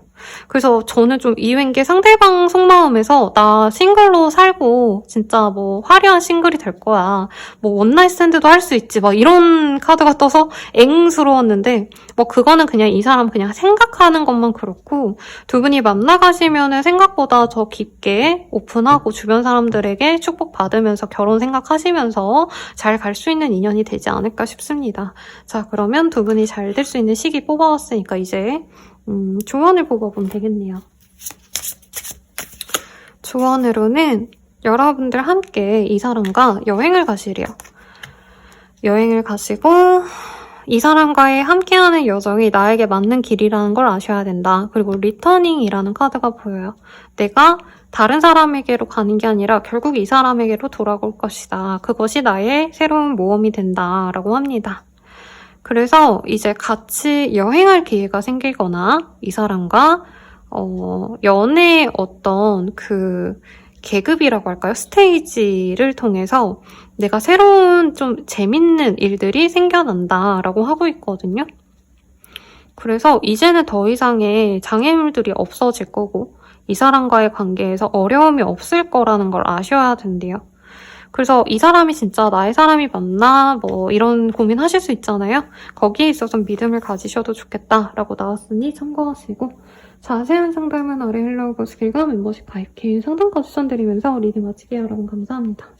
그래서 저는 좀 이유인 게 상대방 속마음에서 나 싱글로 살고 진짜 뭐 화려한 싱글이 될 거야. 뭐 원나잇 스탠드도 할 수 있지. 막 이런 카드가 떠서 앵스러웠는데 뭐 그거는 그냥 이 사람 그냥 생각하는 것만 그렇고 두 분이 만나가시면은 생각보다 더 깊게 오픈하고 주변 사람들에게 축복받으면서 결혼 생각하시면서 잘 갈 수 있는 인연이 되지 않을까 싶습니다. 자, 그러면 두 분이 잘 될 수 있는 시기 뽑아왔으니까 이제 조언을 뽑아보면 되겠네요. 조언으로는 여러분들 함께 이 사람과 여행을 가시래요. 여행을 가시고 이 사람과의 함께하는 여정이 나에게 맞는 길이라는 걸 아셔야 된다. 그리고 리터닝이라는 카드가 보여요. 내가 다른 사람에게로 가는 게 아니라 결국 이 사람에게로 돌아올 것이다. 그것이 나의 새로운 모험이 된다라고 합니다. 그래서 이제 같이 여행할 기회가 생기거나 이 사람과 연애의 어떤 그 계급이라고 할까요? 스테이지를 통해서 내가 새로운 좀 재밌는 일들이 생겨난다라고 하고 있거든요. 그래서 이제는 더 이상의 장애물들이 없어질 거고 이 사람과의 관계에서 어려움이 없을 거라는 걸 아셔야 된대요. 그래서 이 사람이 진짜 나의 사람이 맞나 뭐 이런 고민하실 수 있잖아요. 거기에 있어서 믿음을 가지셔도 좋겠다라고 나왔으니 참고하시고 자세한 상담은 아래 헬로우버스 길과 멤버십 가입 개인 상담과 추천드리면서 리딩 마치게요. 여러분 감사합니다.